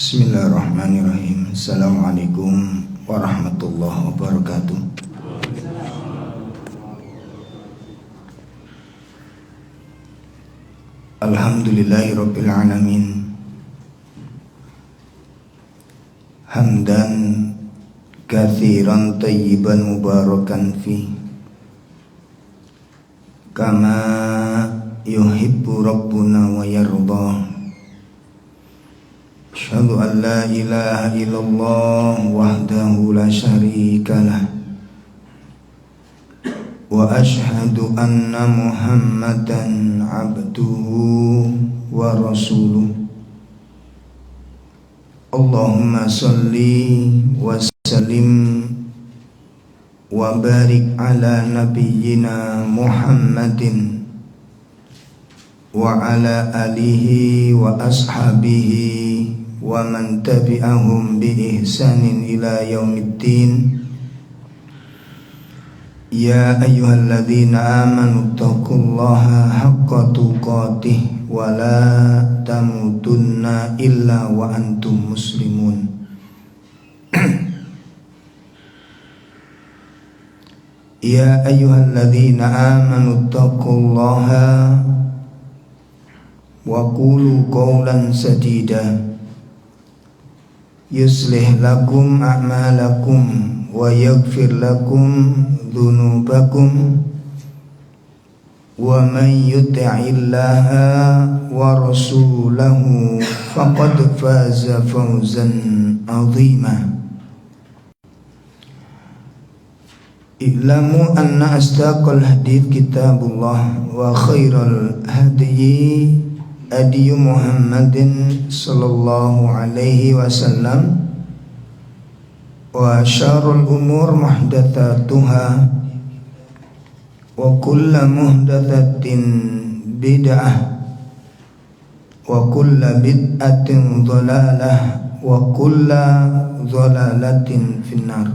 Bismillahirrahmanirrahim. Assalamualaikum warahmatullahi wabarakatuh. Alhamdulillahirabbil alamin. Hamdan katsiran thayyiban mubarakan fi kama yuhibbu rabbuna wa yarda. Asyhadu an la ilaha illallah wahdahu la syarika lah wa asyhadu anna Muhammadan abduhu wa rasuluh. Allahumma salli wa sallim wa barik ala nabiyyina Muhammadin wa ala alihi wa ashabihi wa man tabi'ahum bi ihsanin ila yaumiddin. Ya ayyuhalladzina amanu taqullaha haqqa tuqatih wa la tamutunna illa wa antum muslimun. Ya ayyuhalladzina amanu taqullaha wa qulu qawlan sadida yuslih lakum a'malakum wa yaghfir lakum dhunubakum wa man yuti'illaha wa rasulahu faqad faza fawzan 'azima. I'lamu anna asdaqal hadits kitabullah wa khairal hadyi Adi Muhammadin sallallahu alaihi wasallam wa syarrul umur muhdatsatuha wa kullu muhdatsatin bid'ah wa kullu bid'atin dhalalah wa kullu dhalalatin finnar.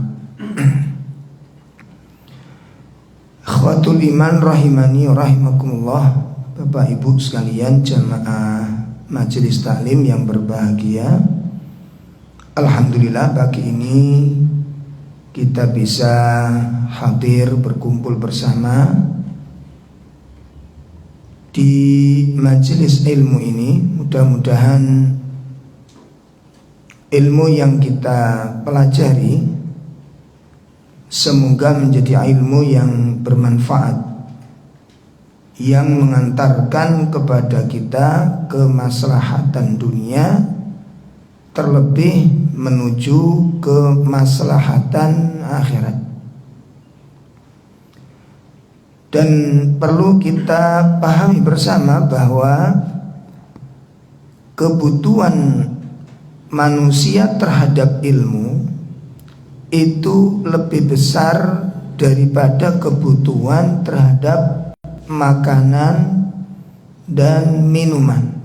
Akhwatul iman rahimani rahimakumullah. Bapak Ibu sekalian jamaah majelis taklim yang berbahagia, alhamdulillah pagi ini kita bisa hadir berkumpul bersama di majelis ilmu ini. Mudah-mudahan ilmu yang kita pelajari semoga menjadi ilmu yang bermanfaat, yang mengantarkan kepada kita kemaslahatan dunia, terlebih menuju kemaslahatan akhirat. Dan perlu kita pahami bersama bahwa kebutuhan manusia terhadap ilmu itu lebih besar daripada kebutuhan terhadap makanan dan minuman.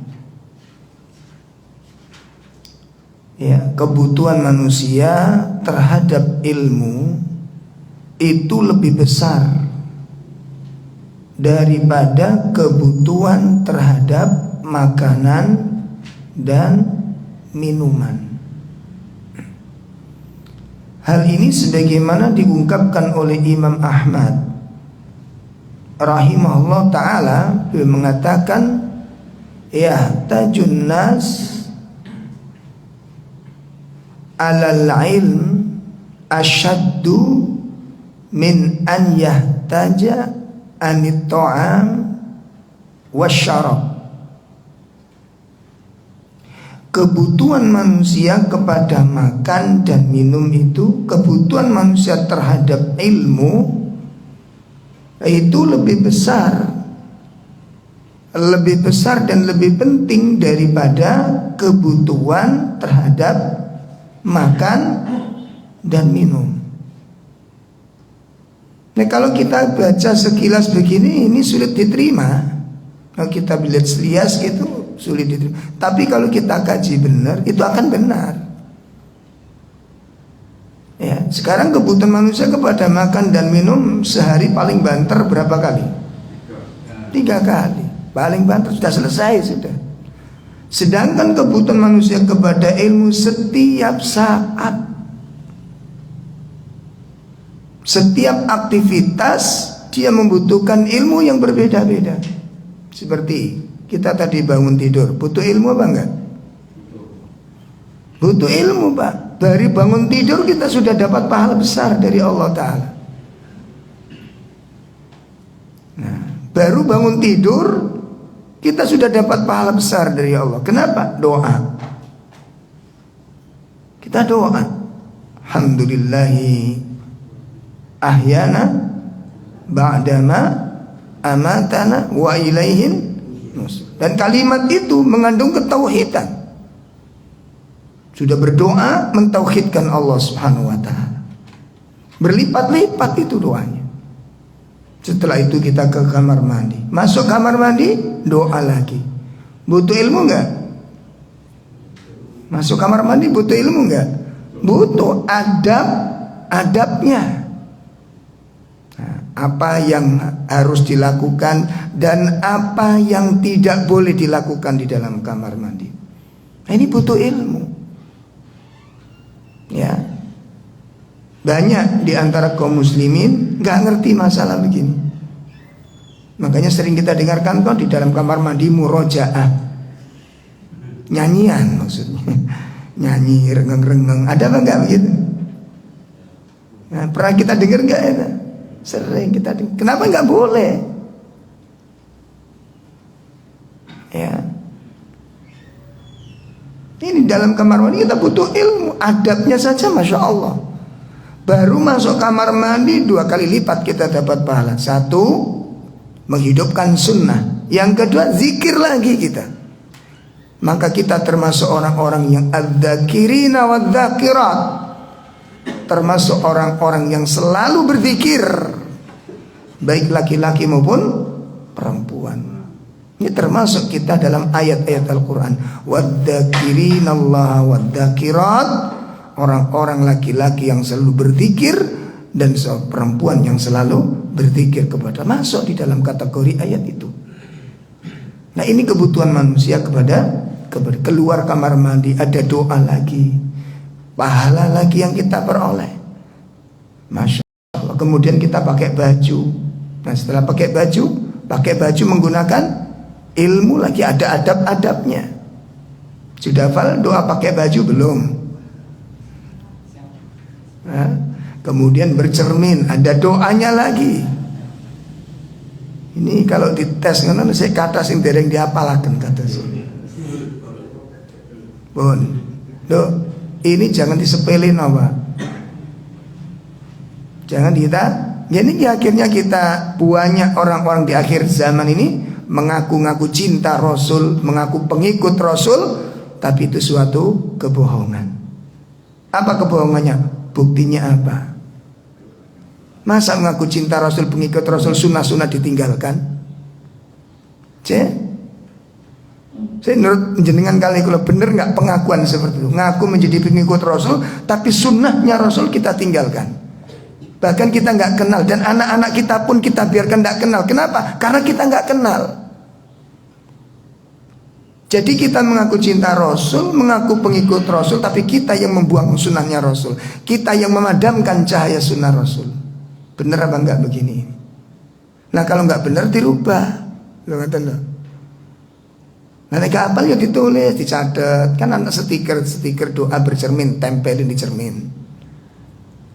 Ya, kebutuhan manusia terhadap ilmu itu lebih besar daripada kebutuhan terhadap makanan dan minuman. Hal ini sebagaimana diungkapkan oleh Imam Ahmad rahimahullah ta'ala, beliau mengatakan yahtajun nas alal ilm asyaddu min an yahtaja anit ta'am wasyarab. Kebutuhan manusia kepada makan dan minum itu, kebutuhan manusia terhadap ilmu itu lebih besar dan lebih penting daripada kebutuhan terhadap makan dan minum. Nah, kalau kita baca sekilas begini, ini sulit diterima. Kalau kita lihat selias gitu sulit diterima. Tapi kalau kita kaji benar, itu akan benar. Ya, sekarang kebutuhan manusia kepada makan dan minum sehari paling banter berapa kali? 3 kali. Paling banter sudah selesai sudah. Sedangkan kebutuhan manusia kepada ilmu setiap saat, setiap aktivitas dia membutuhkan ilmu yang berbeda-beda. Seperti kita tadi bangun tidur, butuh ilmu apa enggak? Butuh ilmu, Pak. Dari bangun tidur kita sudah dapat pahala besar dari Allah Ta'ala. Nah, baru bangun tidur kita sudah dapat pahala besar dari Allah. Kenapa? Doa. Kita doa. Alhamdulillahi ahyana ba'dama amatana wa ilaihin nusur. Dan kalimat itu mengandung ketauhidan. Sudah berdoa mentauhidkan Allah Subhanahu wa taala. Berlipat-lipat itu doanya. Setelah itu kita ke kamar mandi. Masuk kamar mandi, doa lagi. Butuh ilmu enggak? Masuk kamar mandi butuh ilmu enggak? Butuh adabnya. Nah, apa yang harus dilakukan dan apa yang tidak boleh dilakukan di dalam kamar mandi. Nah, ini butuh ilmu. Ya. Banyak di antara kaum muslimin gak ngerti masalah begini. Makanya sering kita dengarkan kok di dalam kamar mandi murojaah, nyanyian maksudnya. Nyanyi rengeng-rengeng. Ada apa enggak begitu? Nah, pernah kita dengar enggak ya? Sering kita dengar. Kenapa enggak boleh? Ya. Ini dalam kamar mandi kita butuh ilmu. Adabnya saja Masya Allah. Baru masuk kamar mandi 2 kali lipat kita dapat pahala. 1, menghidupkan sunnah. Yang kedua, zikir lagi kita. Maka kita termasuk orang-orang yang adzakirina wadzakirat, termasuk orang-orang yang selalu berzikir, baik laki-laki maupun perempuan. Ini termasuk kita dalam ayat-ayat Al-Quran. Wadzakirina Allah wadzakirat, orang-orang laki-laki yang selalu berzikir dan perempuan yang selalu berzikir kepada, masuk di dalam kategori ayat itu. Nah, ini kebutuhan manusia kepada keluar kamar mandi ada doa lagi, pahala lagi yang kita peroleh. Masya Allah. Kemudian kita pakai baju. Nah, setelah pakai baju menggunakan ilmu lagi, ada adab-adabnya. Sudah hafal doa pakai baju belum? Nah, kemudian bercermin, ada doanya lagi. Ini kalau dites ngono saya kata sing dereng diapalaken kata sini. Bon. Loh, ini jangan disepelein apa? Jangan kita. Jadi akhirnya kita banyak orang-orang di akhir zaman ini mengaku-ngaku cinta Rasul, mengaku pengikut Rasul, tapi itu suatu kebohongan. Apa kebohongannya? Buktinya apa? Masa mengaku cinta Rasul, pengikut Rasul, sunnah-sunnah ditinggalkan? Saya menurut jenengan kali kalau bener nggak pengakuan seperti itu? Ngaku menjadi pengikut Rasul, tapi sunnahnya Rasul kita tinggalkan. Bahkan kita nggak kenal, dan anak-anak kita pun kita biarkan nggak kenal. Kenapa? Karena kita nggak kenal. Jadi kita mengaku cinta Rasul, mengaku pengikut Rasul, tapi kita yang membuang sunnahnya Rasul, kita yang memadamkan cahaya sunnah Rasul. Bener apa enggak begini? Nah, kalau enggak bener dirubah. Lo kata lo. Nah, nek apal ya ditulis, dicatat. Kan ada stiker doa bercermin, tempelin di cermin.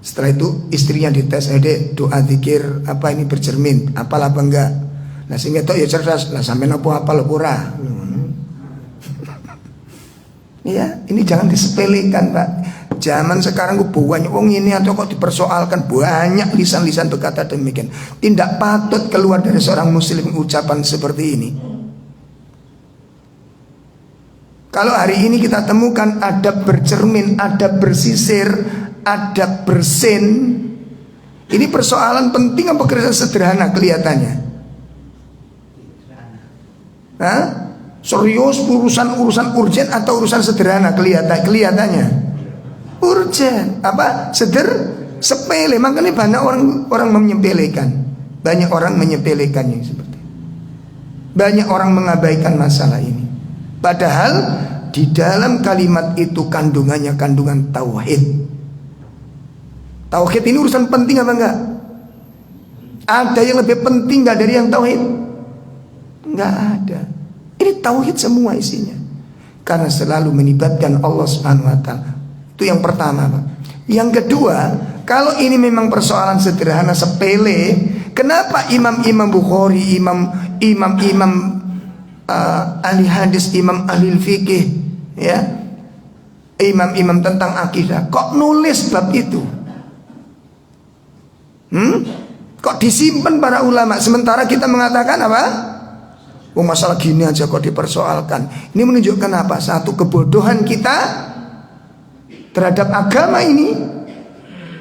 Setelah itu istrinya dites, doa zikir apa ini bercermin, apal apa enggak? Nah, sehingga tuh ya cerdas. Lah sampai nopo apal ora. Iya, ini jangan disepelekan, Pak. Zaman sekarang gue banyak wong ini atau kok dipersoalkan, banyak lisan-lisan berkata demikian. Tidak patut keluar dari seorang muslim ucapan seperti ini. Kalau hari ini kita temukan adab bercermin, adab bersisir, adab bersin, ini persoalan penting apa sederhana kelihatannya? Hah? Serius urusan urgen atau urusan sederhana kelihatannya? Urgen, apa? Sepele. Makanya banyak orang menyepelekan. Banyak orang menyepelekannya seperti. Banyak orang mengabaikan masalah ini. Padahal di dalam kalimat itu kandungannya kandungan tauhid. Tauhid ini urusan penting apa enggak? Ada yang lebih penting enggak dari yang tauhid? Enggak ada. Ini tauhid semua isinya. Karena selalu melibatkan Allah Subhanahu wa taala. Itu yang pertama, Pak. Yang kedua, kalau ini memang persoalan sederhana sepele, kenapa imam-imam Bukhari, imam-imam ahli hadis, imam ahli fikih, ya, imam-imam tentang akidah, kok nulis bab itu? Kok disimpan para ulama? Sementara kita mengatakan apa? Oh, masalah gini aja kok dipersoalkan. Ini menunjukkan apa? Satu, kebodohan kita terhadap agama ini.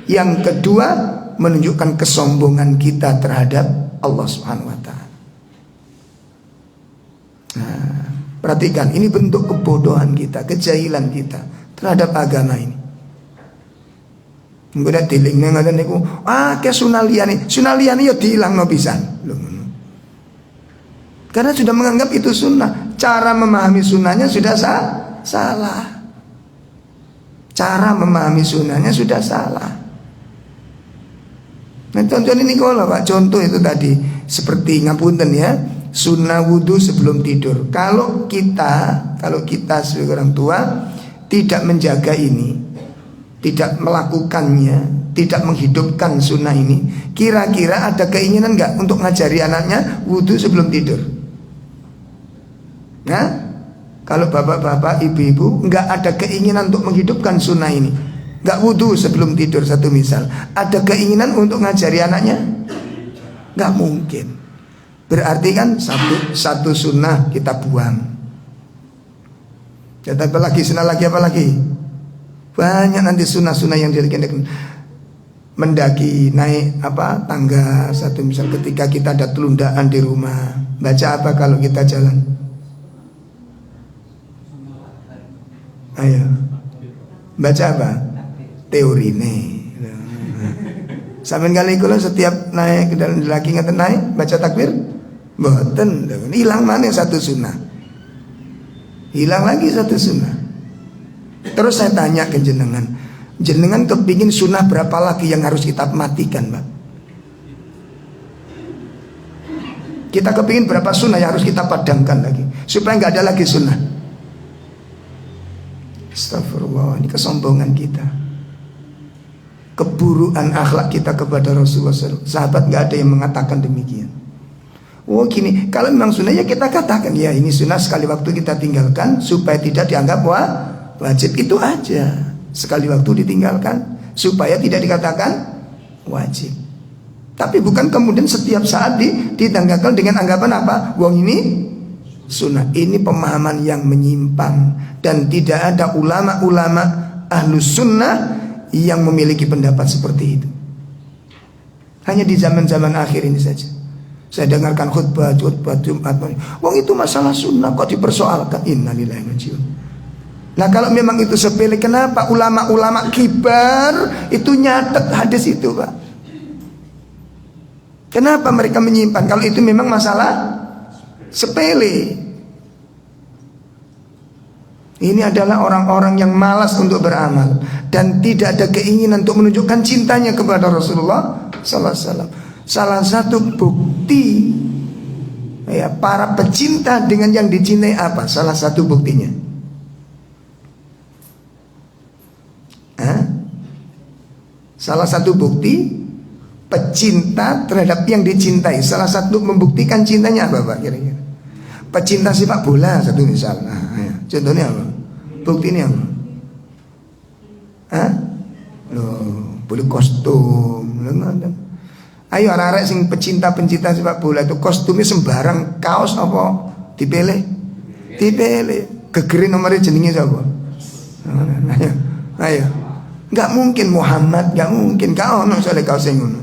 Yang kedua, menunjukkan kesombongan kita terhadap Allah Subhanahu wa taala. Nah, perhatikan, ini bentuk kebodohan kita, kejahilan kita terhadap agama ini. Kemudian dilingnya ngaten niku, ke sunaliane ya dilangno pisan. Karena sudah menganggap itu sunnah. Cara memahami sunnahnya sudah salah. Cara memahami sunnahnya sudah salah. Nah, contoh ini kalau Pak, contoh itu tadi seperti ngapunten ya, sunnah wudhu sebelum tidur. Kalau kita sebagai orang tua tidak menjaga ini, tidak melakukannya, tidak menghidupkan sunnah ini, kira-kira ada keinginan nggak untuk ngajari anaknya wudhu sebelum tidur? Nah, kalau bapak-bapak, ibu-ibu nggak ada keinginan untuk menghidupkan sunnah ini, nggak wudhu sebelum tidur, satu misal, ada keinginan untuk ngajari anaknya? Nggak mungkin. Berarti kan satu sunnah kita buang. Dan apa lagi sunnah lagi apa lagi? Banyak nanti sunnah-sunnah yang dilakukan. Mendaki, naik tangga, satu misal ketika kita ada telundaan di rumah, baca apa kalau kita jalan? Ayo, baca apa? Teori nih. Sampeyan kali kula setiap naik ke dalam lagi ngaten naik baca takbir, mboten, hilang mana satu sunnah, hilang lagi satu sunnah. Terus saya tanya ke jenengan kepingin sunnah berapa lagi yang harus kita matikan, Pak? Kita kepingin berapa sunnah yang harus kita padamkan lagi supaya nggak ada lagi sunnah? Astagfirullah, ini kesombongan kita, keburukan akhlak kita kepada Rasulullah SAW. Sahabat nggak ada yang mengatakan demikian. Oh gini, kalau memang sunnah ya kita katakan ya ini sunnah, sekali waktu kita tinggalkan supaya tidak dianggap wajib, itu aja. Sekali waktu ditinggalkan supaya tidak dikatakan wajib. Tapi bukan kemudian setiap saat ditanggalkan dengan anggapan apa? Wong ini sunnah. Ini pemahaman yang menyimpang. Dan tidak ada ulama-ulama ahlus sunnah yang memiliki pendapat seperti itu. Hanya di zaman-zaman akhir ini saja saya dengarkan khutbah Jumat, wong itu masalah sunnah kok dipersoalkan. Innalillahi wa inna ilaihi raji'un. Nah kalau memang itu sepele, kenapa ulama-ulama kibar itu nyatet hadis itu, Pak? Kenapa mereka menyimpan kalau itu memang masalah sepele? Ini adalah orang-orang yang malas untuk beramal dan tidak ada keinginan untuk menunjukkan cintanya kepada Rasulullah Sallallahu Alaihi Wasallam. Salah satu bukti ya para pecinta dengan yang dicintai apa? Salah satu buktinya, salah satu bukti pecinta terhadap yang dicintai, salah satu membuktikan cintanya apa, Pak? Kira-kira pecinta sepak bola satu misal. Contohnya apa? Bukti ini apa? Boleh kostum. Ayo anak-anak sing pecinta sepak bola itu kostumnya sembarang, kaos apa? Dipilih. Gegerin nomornya jenenge siapa? Ayo. Enggak mungkin Muhammad, enggak mungkin. Kau ono soalnya kaos sing ngono.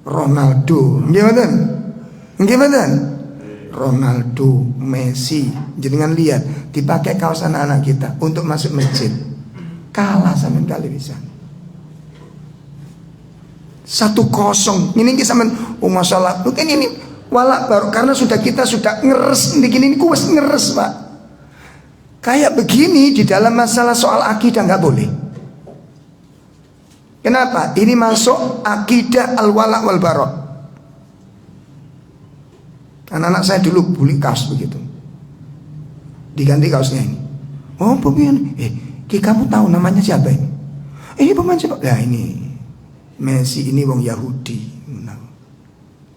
Ronaldo, nggih mboten? Ronaldo, Messi, jenengan lihat dipakai kaos anak-anak kita untuk masuk masjid, kalah sampean kali bisa 1-0. Ini ki sampean masalah, mungkin ini Walak barok, karena kita sudah ngeres begini, kuwes ngeres Pak. Kayak begini di dalam masalah soal akidah nggak boleh. Kenapa? Ini masuk akidah al-wala' wal barok. Anak-anak saya dulu beli kaos begitu, diganti kaosnya ini. Oh pemain, kamu tahu namanya siapa ini? Ini pemain siapa? Nah ini Messi, ini wong Yahudi.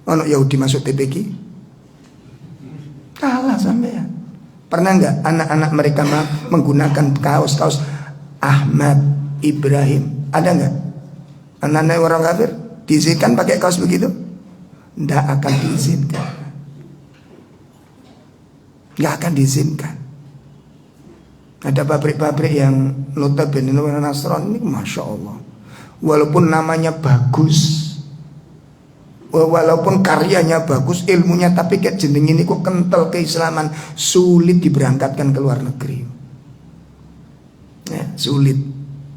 Ono Yahudi masuk TPQ? Kalah sampean. Pernah nggak anak-anak mereka menggunakan kaos-kaos Ahmad Ibrahim? Ada nggak? Anak-anak orang kafir diizinkan pakai kaos begitu? Nggak akan diizinkan. Nggak akan diizinkan. Ada pabrik-pabrik yang notabene orang Nasrani, masya Allah. Walaupun namanya bagus, walaupun karyanya bagus, ilmunya, tapi kayak jeneng ini kok kental keislaman, sulit diberangkatkan ke luar negeri. Ya, sulit.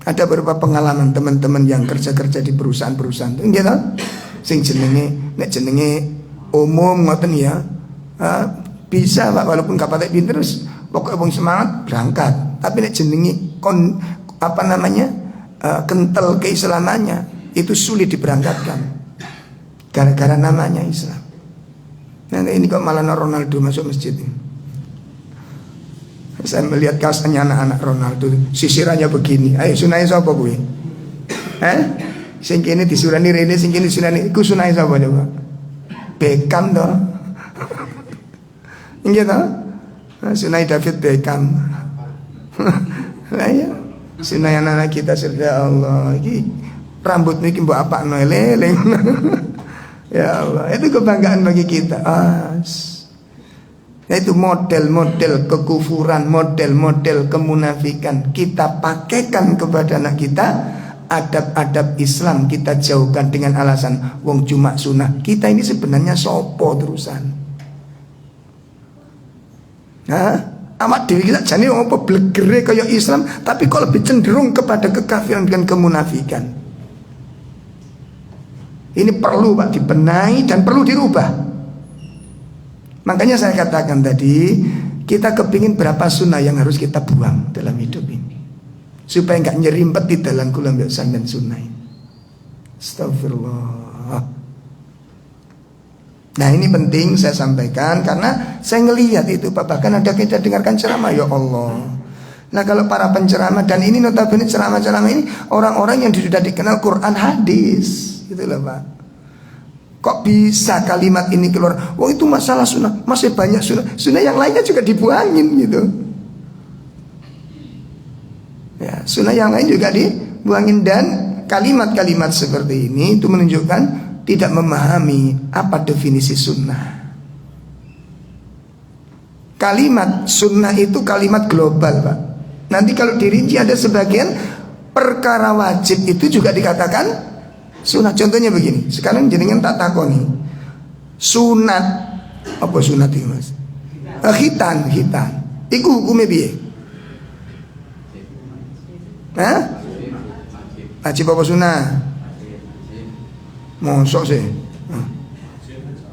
Ada beberapa pengalaman teman-teman yang kerja-kerja di perusahaan-perusahaan itu, gitu. Sing jenenge umum ngoten ya. Bisa Pak, walaupun gak patek pinter, pokoknya wong semangat berangkat. Tapi nek jenenge kental keislamannya, itu sulit diberangkatkan gara-gara namanya Islam. Nah ini kok malah Ronaldo masuk masjid ini. Saya melihat kaosnya anak-anak Ronaldo, sisirannya begini. Ayo sunai sapa kuwi? Sing kene disurani rene, sing kene disurani iku sunai sapa coba? Beckham to. Nggih to? Sunai David Beckham. Lah ya, sunai anak-anak kita surga Allah. Iki rambut niki mbok apakno eleleng. Ya Allah, itu kebanggaan bagi kita. Itu model-model kekufuran, model-model kemunafikan kita pakaikan kepada anak kita. Adab-adab Islam kita jauhkan dengan alasan wong cuma sunah. Kita ini sebenarnya sopo terusan. Amat diri kita jane apa blegere kaya Islam, tapi kok lebih cenderung kepada kekafiran dan kemunafikan. Ini perlu Pak dibenahi dan perlu dirubah. Makanya saya katakan tadi, kita kepingin berapa sunnah yang harus kita buang dalam hidup ini, supaya nggak nyerimpet di dalam kula mbek sampean sunnah ini. Astagfirullah. Nah ini penting saya sampaikan karena saya ngelihat itu Pak, bahkan ada kita dengarkan ceramah, ya Allah. Nah kalau para penceramah, dan ini notabene ceramah-ceramah ini orang-orang yang sudah dikenal Quran hadis, gitu loh Pak. Kok bisa kalimat ini keluar? Oh itu masalah sunnah, masih banyak sunnah yang lainnya juga dibuangin gitu. Ya, sunnah yang lain juga dibuangin, dan kalimat-kalimat seperti ini itu menunjukkan tidak memahami apa definisi sunnah. Kalimat sunnah itu kalimat global Pak. Nanti kalau dirinci ada sebagian perkara wajib itu juga dikatakan sunnah. Contohnya begini, sekarang jenengan tak takoni sunat apa sunat itu Mas? Khitan iku hukumnya piye? Wajib apa sunnah? Mosok sih.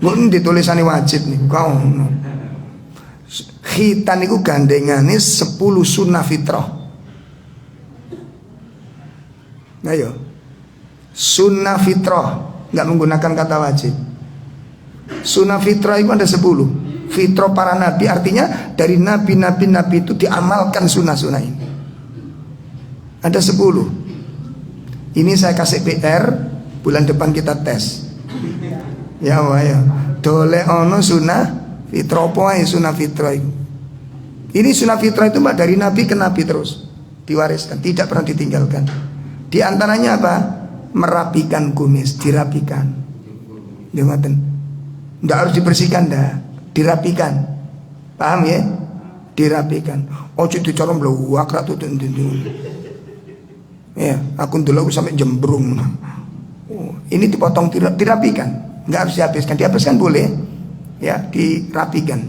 Mungkin ditulisannya wajib nih kau. Khitan itu gandengane 10 sunnah fitrah. Ayo. Sunnah fitrah, nggak menggunakan kata wajib. Sunnah fitrah itu ada 10. Fitrah para nabi, artinya dari nabi itu diamalkan sunnah-sunnah ini. Ada 10. Ini saya kasih PR, bulan depan kita tes. Ya Allah ya. Dole ono sunnah fitrah apa ya sunnah fitrah itu. Ini sunnah fitrah itu Mbak, dari nabi ke nabi terus diwariskan, tidak pernah ditinggalkan. Di antaranya apa? Merapikan kumis, dirapikan. Jangan, nggak harus dibersihkan, dah, dirapikan. Paham ya? Dirapikan. Ojo dicorong blawak ratu tundun. Ya, aku dulu sampai jembrung. Ini dipotong, dirapikan. Nggak harus dihabiskan boleh. Ya, dirapikan.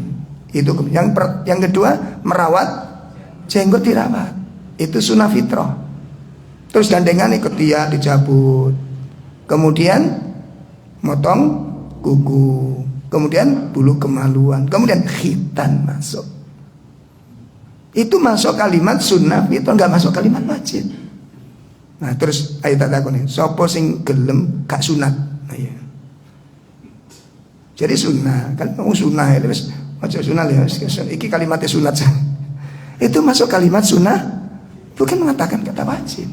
Itu yang kedua, merawat jenggot, dirawat. Itu sunnah fitrah. Terus gandengan ketiak dicabut, kemudian motong kuku, kemudian bulu kemaluan, kemudian khitan masuk. Itu masuk kalimat sunnah, itu nggak masuk kalimat wajib. Nah terus ayat takon ini, sopo sing gelem gak sunat. Nah, ya. Jadi sunnah kan mau sunnah ya, terus aja sunnah ya, iki kalimatnya sunat. Itu masuk kalimat sunnah, bukan mengatakan kata wajib.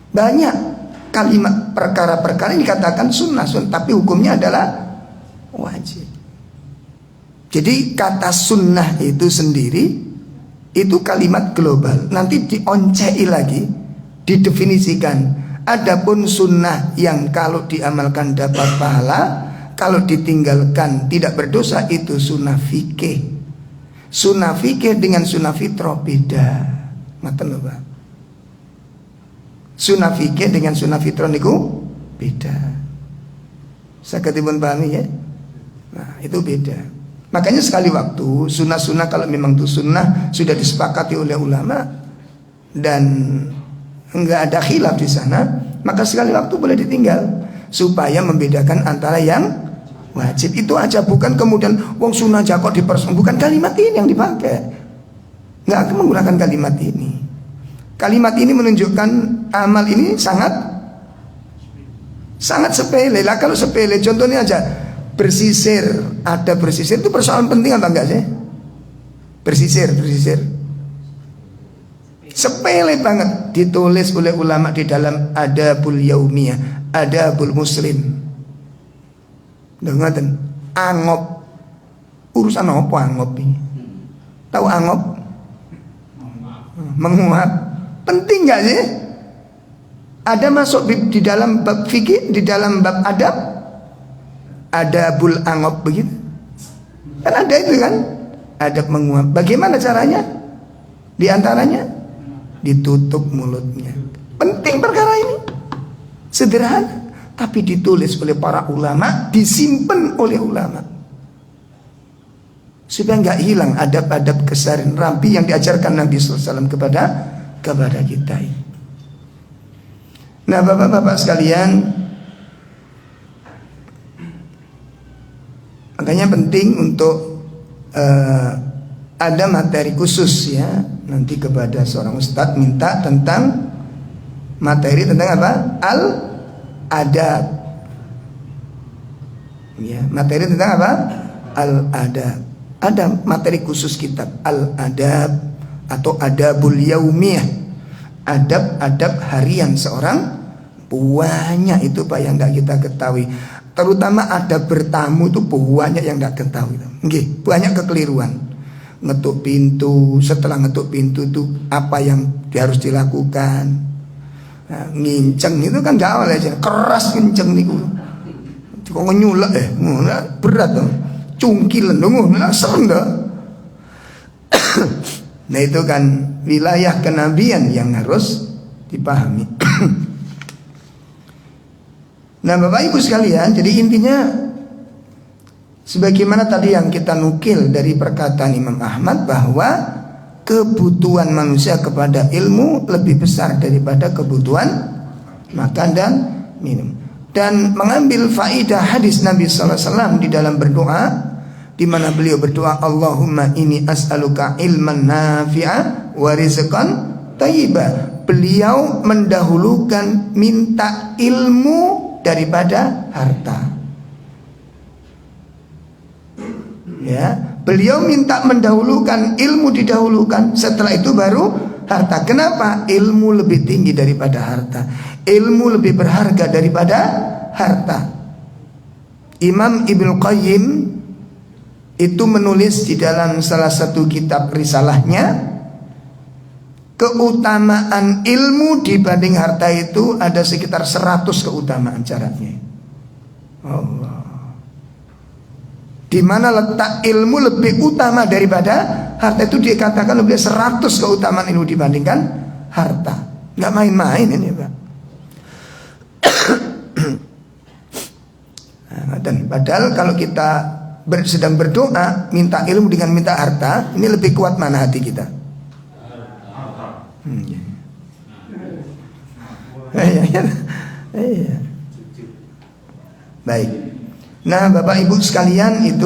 Banyak kalimat perkara-perkara yang dikatakan sunnah, tapi hukumnya adalah wajib. Jadi kata sunnah itu sendiri itu kalimat global. Nanti dioncei lagi, didefinisikan. Adapun sunnah yang kalau diamalkan dapat pahala, kalau ditinggalkan tidak berdosa, itu sunnah fikih. Sunnah fikih dengan sunnah fitrah beda. Ngoten lho, Pak. Sunnah fikih dengan sunnah fitrah niku beda. Sakitipun pahami ya? Nah, itu beda. Makanya sekali waktu sunnah-sunnah kalau memang itu sunnah sudah disepakati oleh ulama dan enggak ada khilaf di sana, maka sekali waktu boleh ditinggal supaya membedakan antara yang wajib. Itu aja, bukan kemudian wong sunnah jakok bukan kalimat ini yang dipakai. Enggak akan menggunakan kalimat ini. Kalimat ini menunjukkan amal ini sangat sepele. Lah kalau sepele, contohnya aja bersisir, ada bersisir itu persoalan penting apa enggak sih? Bersisir sepele banget, ditulis oleh ulama di dalam Adabul Yaumiyah, Adabul Muslim. Dengarkan, angop, urusan apa angop ini? Tahu angop? Menguap, penting enggak sih? Ada masuk di dalam bab fikih, di dalam bab adab. Adabul angop begitu. Kan ada itu kan, adab menguap. Bagaimana caranya? Di antaranya ditutup mulutnya. Penting perkara ini. Sederhana, tapi ditulis oleh para ulama, disimpan oleh ulama. Supaya enggak hilang adab-adab keseharian Rabi yang diajarkan Nabi SAW kepada kita. Nah, bapak-bapak sekalian, makanya penting untuk ada materi khusus ya, nanti kepada seorang ustadz minta tentang materi tentang apa? Al-adab. Ya, materi tentang apa? Al-adab. Ada materi khusus kitab Al-adab atau Adabul Yaumiyah. Adab-adab harian seorang, banyak itu Pak yang tidak kita ketahui. Terutama ada bertamu itu banyak yang tidak ketahui. Nggih, banyak kekeliruan. Ngetuk pintu, setelah ngetuk pintu itu apa yang harus dilakukan. Nah, nginceng itu kan gak awal aja, keras nginceng niku. Kok nyulek berat tuh. Cungkilan dong, serem dah. Nah itu kan wilayah kenabian yang harus dipahami. Nah Bapak Ibu sekalian, jadi intinya sebagaimana tadi yang kita nukil dari perkataan Imam Ahmad bahwa kebutuhan manusia kepada ilmu lebih besar daripada kebutuhan makan dan minum. Dan mengambil faidah hadis Nabi SAW di dalam berdoa, di mana beliau berdoa, Allahumma inni as'aluka ilman nafi'a wa rizqan thayyibah. Beliau mendahulukan minta ilmu daripada harta. Ya, beliau minta mendahulukan ilmu, didahulukan, setelah itu baru harta. Kenapa? Ilmu lebih tinggi daripada harta. Ilmu lebih berharga daripada harta. Imam Ibnu Qayyim itu menulis di dalam salah satu kitab risalahnya, keutamaan ilmu dibanding harta itu ada sekitar 100 keutamaan syaratnya. Allah. Di mana letak ilmu lebih utama daripada harta itu dikatakan lebih 100 keutamaan ilmu dibandingkan harta. Enggak main-main ini, Pak. Dan padahal kalau kita sedang berdoa minta ilmu dengan minta harta, ini lebih kuat mana hati kita? Baik. Nah, Bapak Ibu sekalian, itu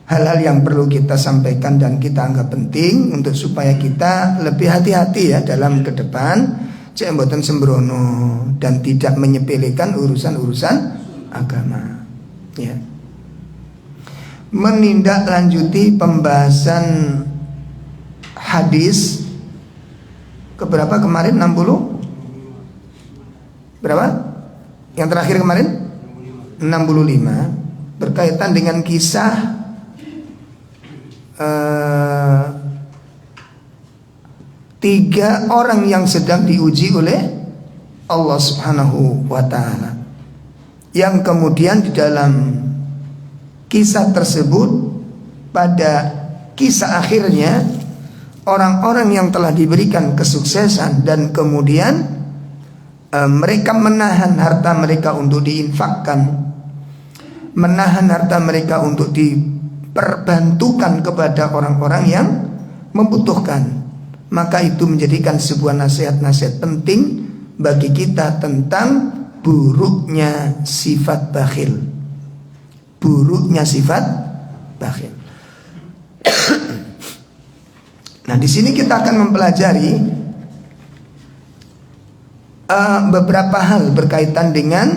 hal-hal yang perlu kita sampaikan dan kita anggap penting untuk supaya kita lebih hati-hati ya dalam ke depan, cek mboten sembrono dan tidak menyepelekan urusan-urusan agama. Ya. Menindaklanjuti pembahasan hadis keberapa kemarin? 60? Berapa? Yang terakhir kemarin? 65, berkaitan dengan kisah tiga orang yang sedang diuji oleh Allah Subhanahu wa ta'ala, yang kemudian di dalam kisah tersebut, pada kisah akhirnya, orang-orang yang telah diberikan kesuksesan dan kemudian mereka menahan harta mereka untuk diinfakkan, menahan harta mereka untuk diperbantukan kepada orang-orang yang membutuhkan, maka itu menjadikan sebuah nasihat-nasihat penting bagi kita tentang buruknya sifat bakhil. Buruknya sifat bakhil. Nah, di sini kita akan mempelajari beberapa hal berkaitan dengan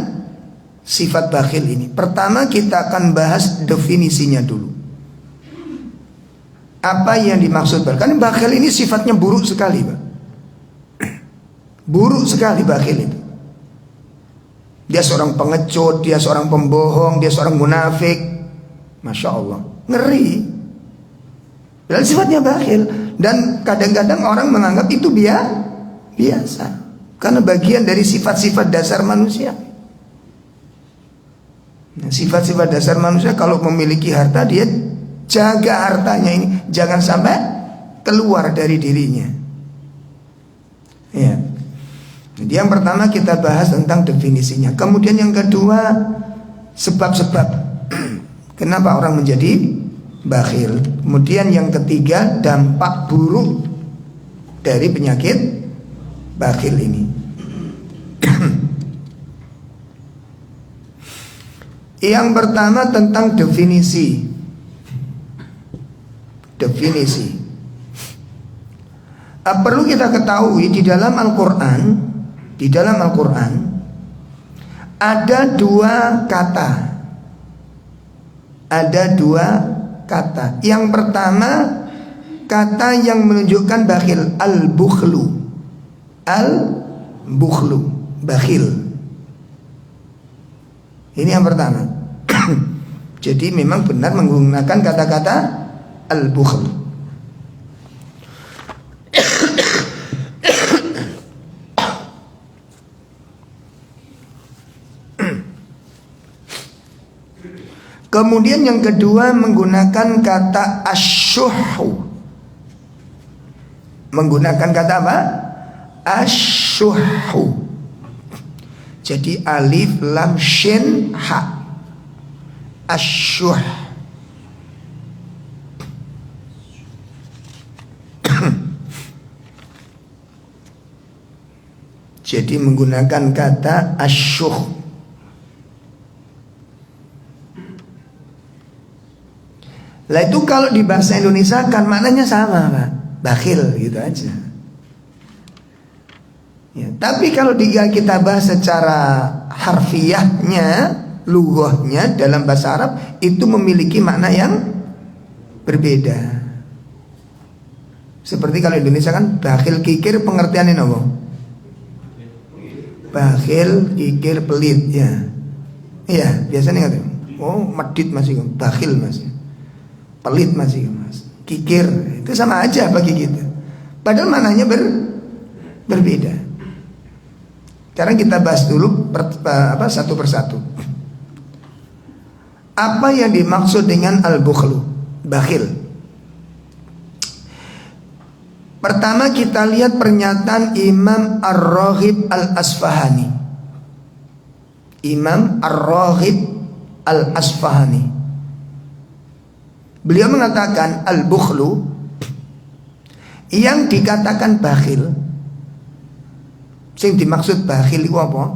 sifat bakhil ini. Pertama, kita akan bahas definisinya dulu. Apa yang dimaksud bakhil? Karena bakhil ini sifatnya buruk sekali, Pak. Buruk sekali bakhil itu. Dia seorang pengecut, dia seorang pembohong, dia seorang munafik. Masya Allah, ngeri. Dan sifatnya bakhil. Dan kadang-kadang orang menganggap itu biasa, karena bagian dari sifat-sifat dasar manusia. Nah, sifat-sifat dasar manusia, kalau memiliki harta, dia jaga hartanya ini jangan sampai keluar dari dirinya. Ya. Jadi yang pertama kita bahas tentang definisinya. Kemudian yang kedua, sebab-sebab kenapa orang menjadi bakhil. Kemudian yang ketiga, dampak buruk dari penyakit bakhil ini. Yang pertama tentang definisi. Perlu kita ketahui di dalam Al-Quran, ada dua kata. Yang pertama, kata yang menunjukkan bakhil, al-bukhlu, bakhil. Ini yang pertama. Jadi memang benar menggunakan kata-kata al-bukhl. Kemudian yang kedua menggunakan kata asyuhu. Menggunakan kata apa? Asyuhu. Jadi alif lam shin ha. Asyuh. Jadi menggunakan kata asyuh. Lah itu kalau di bahasa Indonesia kan maknanya sama, Pak. Bakhil gitu aja. Ya, tapi kalau kita bahas secara harfiahnya, lughahnya dalam bahasa Arab, itu memiliki makna yang berbeda. Seperti kalau Indonesia kan bakhil kikir, pengertiannya apa? Bakhil kikir pelit, ya. Iya, biasanya nggak. Oh, medit masih, bakhil masih. Pelit masih, Mas. Kikir itu sama aja bagi kita. Padahal maknanya berbeda. Sekarang kita bahas dulu satu persatu. Apa yang dimaksud dengan al-bukhlu, bakhil? Pertama kita lihat pernyataan Imam Ar-Raghib Al-Asfahani. Imam Ar-Raghib Al-Asfahani. Beliau mengatakan al-bukhlu, yang dikatakan bakhil, sing dimaksud bakhil itu apa?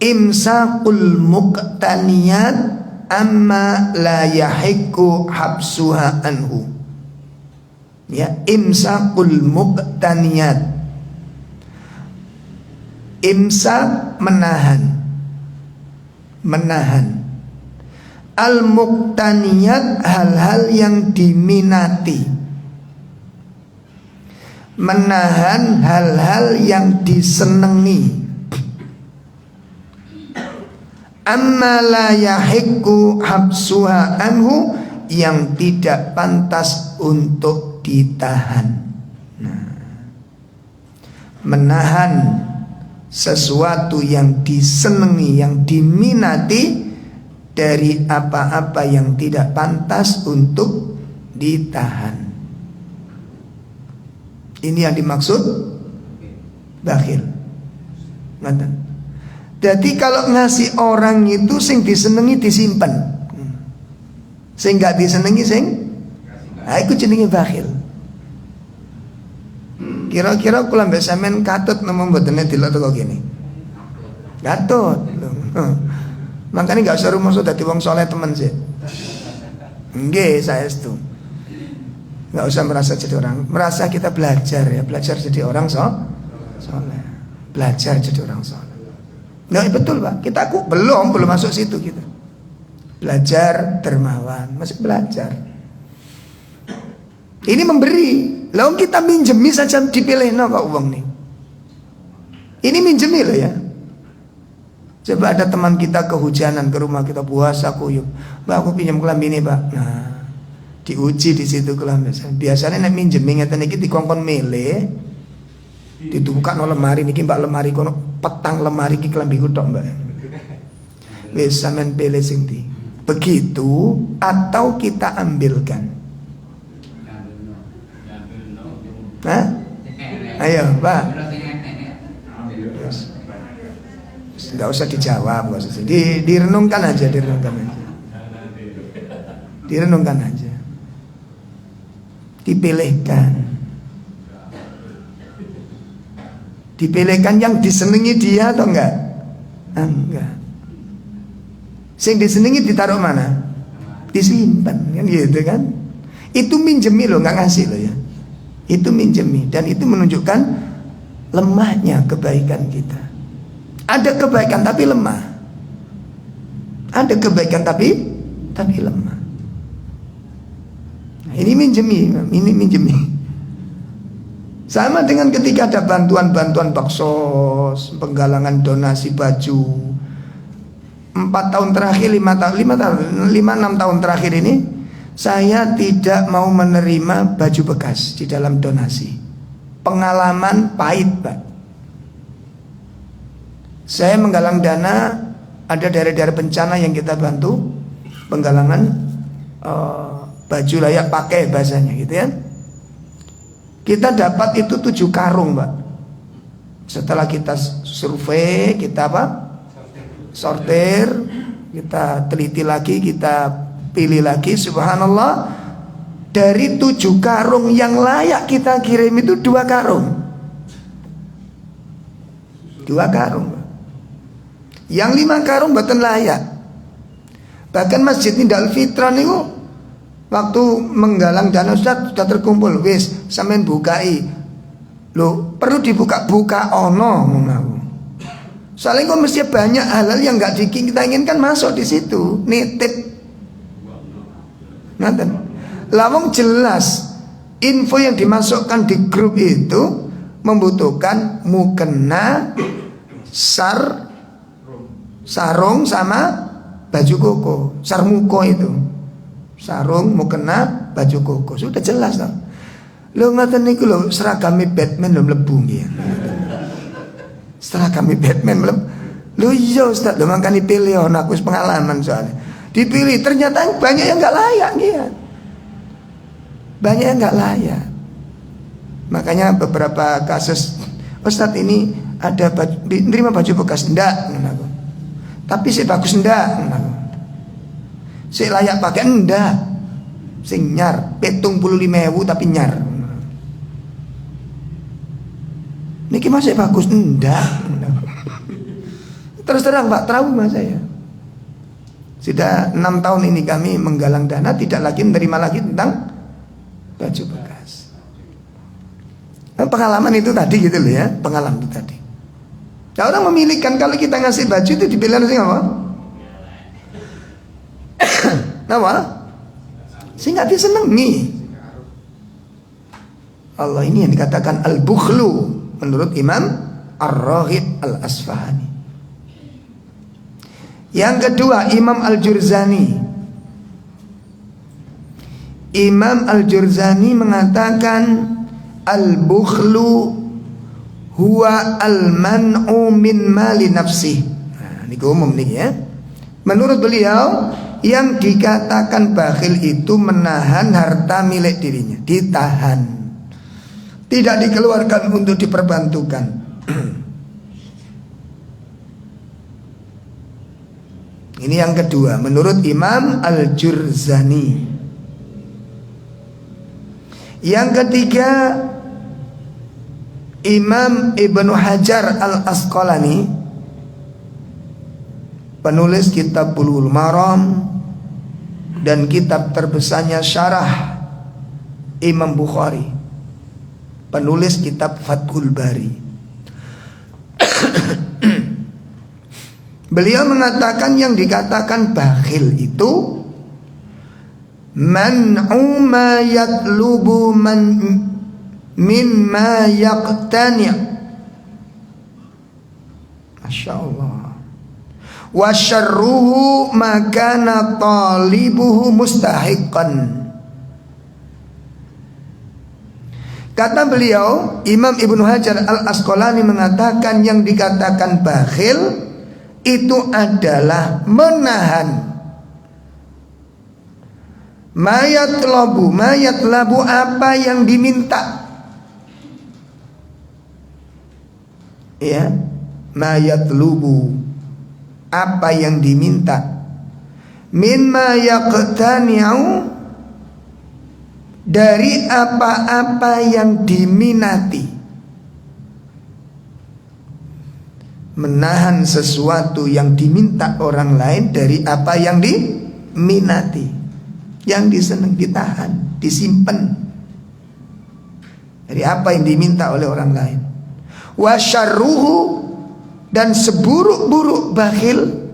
imsakul muqtaniyat amma la yahiqu habsuha anhu. Ya, imsakul muqtaniyat. Imsak menahan. Menahan. Al-muqtaniyat hal-hal yang diminati. Menahan hal-hal yang disenangi. Amma la yahiqu habsuha anhu, yang tidak pantas untuk ditahan. Nah, menahan sesuatu yang disenangi, yang diminati dari apa-apa yang tidak pantas untuk ditahan. Ini yang dimaksud bakhil. Jadi kalau ngasih orang itu sing disenengi disimpan, sing gak disenengi sing, nah, itu jenenge bakhil. Kira-kira kula mbek sampean katut nemu mbotene delok teko kene. Katut. Makanya gak usah rumoso dadi wong soleh temen sih. Nggih, saestu. Gak usah merasa jadi orang, merasa kita belajar ya, belajar jadi orang soleh. Belajar jadi orang soleh. Nah, betul Pak, kita belum masuk situ kita. Belajar dermawan, masih belajar. Ini memberi. Lalu kita minjemi saja dipilih kok uang nih. Ini minjemi loh ya. Coba ada teman kita kehujanan ke rumah kita, puasa kuyup. Mbak, aku pinjam kelambi ini Pak. Nah, diuji di situ kelambi. Biasanya nek minjemi ngeten iki dikongkon milih. Dibuka no lemari niki Mbak, lemari kono petang lemari iki kelambi ku tok Mbak. Wis sampean pilih sing ndi. Begitu atau kita ambilkan. Hah? Ayo Pak. Nggak usah dijawab, nggak usah. Direnungkan aja, direnungkan aja. Dipilihkan yang disenangi dia atau enggak? Enggak. Sing disenangi ditaruh mana? Disimpan, kan gitu kan? Itu minjemi loh, nggak ngasih loh ya. Itu minjemi, dan itu menunjukkan lemahnya kebaikan kita. Ada kebaikan tapi lemah. Ada kebaikan tapi lemah. Nah, ini minjemi. Sama dengan ketika ada bantuan-bantuan baksos, penggalangan donasi baju. 4 tahun terakhir, 5-6 tahun terakhir ini, saya tidak mau menerima baju bekas di dalam donasi. Pengalaman pahit Pak. Saya menggalang dana, ada daerah-daerah bencana yang kita bantu, penggalangan baju layak pakai bahasanya gitu ya. Kita dapat itu 7 karung Pak. Setelah kita survei, kita sortir, kita teliti lagi, kita pilih lagi, subhanallah, dari 7 karung yang layak kita kirim itu 2 karung. 2 karung. Yang 5 karung mboten layak. Bahkan Masjid Nidal Fitran itu waktu menggalang dana sudah terkumpul, wis sampean bukai. Loh, perlu dibuka-buka ono. Soalnya kok mesti banyak hal-hal yang nggak kita inginkan masuk di situ, nitip. Ngaten. Lawang jelas info yang dimasukkan di grup itu membutuhkan mukena, sarung sama baju koko, sarmuko itu. Sarung, mukena, baju koko. Sudah jelas toh. Lho ngaten niku lho seragame Batman lho mlebu nggih. Seragame Batman mlebu. Lho iya Ustaz, lho mangkane pilih ana aku wis pengalaman soalnya. Dipilih ternyata banyak yang enggak layak nggih. Banyak yang enggak layak. Makanya beberapa kasus, Ustaz ini ada nerima baju bekas ndak, tapi sih bagus ndak, sih layak pakai ndak, sing nyar 75.000 tapi nyar. Niki masih bagus ndak. Terus terang Pak, trauma saya. Sudah 6 tahun ini kami menggalang dana, tidak lagi menerima lagi tentang baju bekas. Pengalaman itu tadi gitu loh ya, pengalaman itu tadi. Nah, orang memilihkan kalau kita ngasih baju itu dipilih sih apa? Apa? Sih nggak disenangi. Allah ini yang dikatakan al-bukhlu menurut Imam Ar-Raghib Al-Asfahani. Yang kedua, Imam Al-Jurzani. Imam Al-Jurzani mengatakan al-bukhlu huwa al-man'u min mali nafsi. Nah, ini umum nih ya. Menurut beliau, yang dikatakan bakhil itu menahan harta milik dirinya, ditahan, tidak dikeluarkan untuk diperbantukan. Ini yang kedua, menurut Imam Al-Jurzani. Yang ketiga, Imam Ibnu Hajar Al-Asqalani, penulis kitab Bulughul Maram dan kitab terbesarnya Syarah Imam Bukhari, penulis kitab Fathul Bari. Beliau mengatakan yang dikatakan bakhil itu man'u ma yatlubu min ma yaqtani'. Masya Allah. Wa syarruhu ma kana talibuhu mustahiqan. Kata beliau, Imam Ibnu Hajar Al-Asqalani mengatakan yang dikatakan bakhil itu adalah menahan mayatlabu apa yang diminta. Ya, mayatlubu apa yang diminta, min ma yaqtani'u dari apa-apa yang diminati. Menahan sesuatu yang diminta orang lain dari apa yang diminati, yang disenang, ditahan, disimpan dari apa yang diminta oleh orang lain. Wa syarruhu, dan seburuk-buruk bakhil,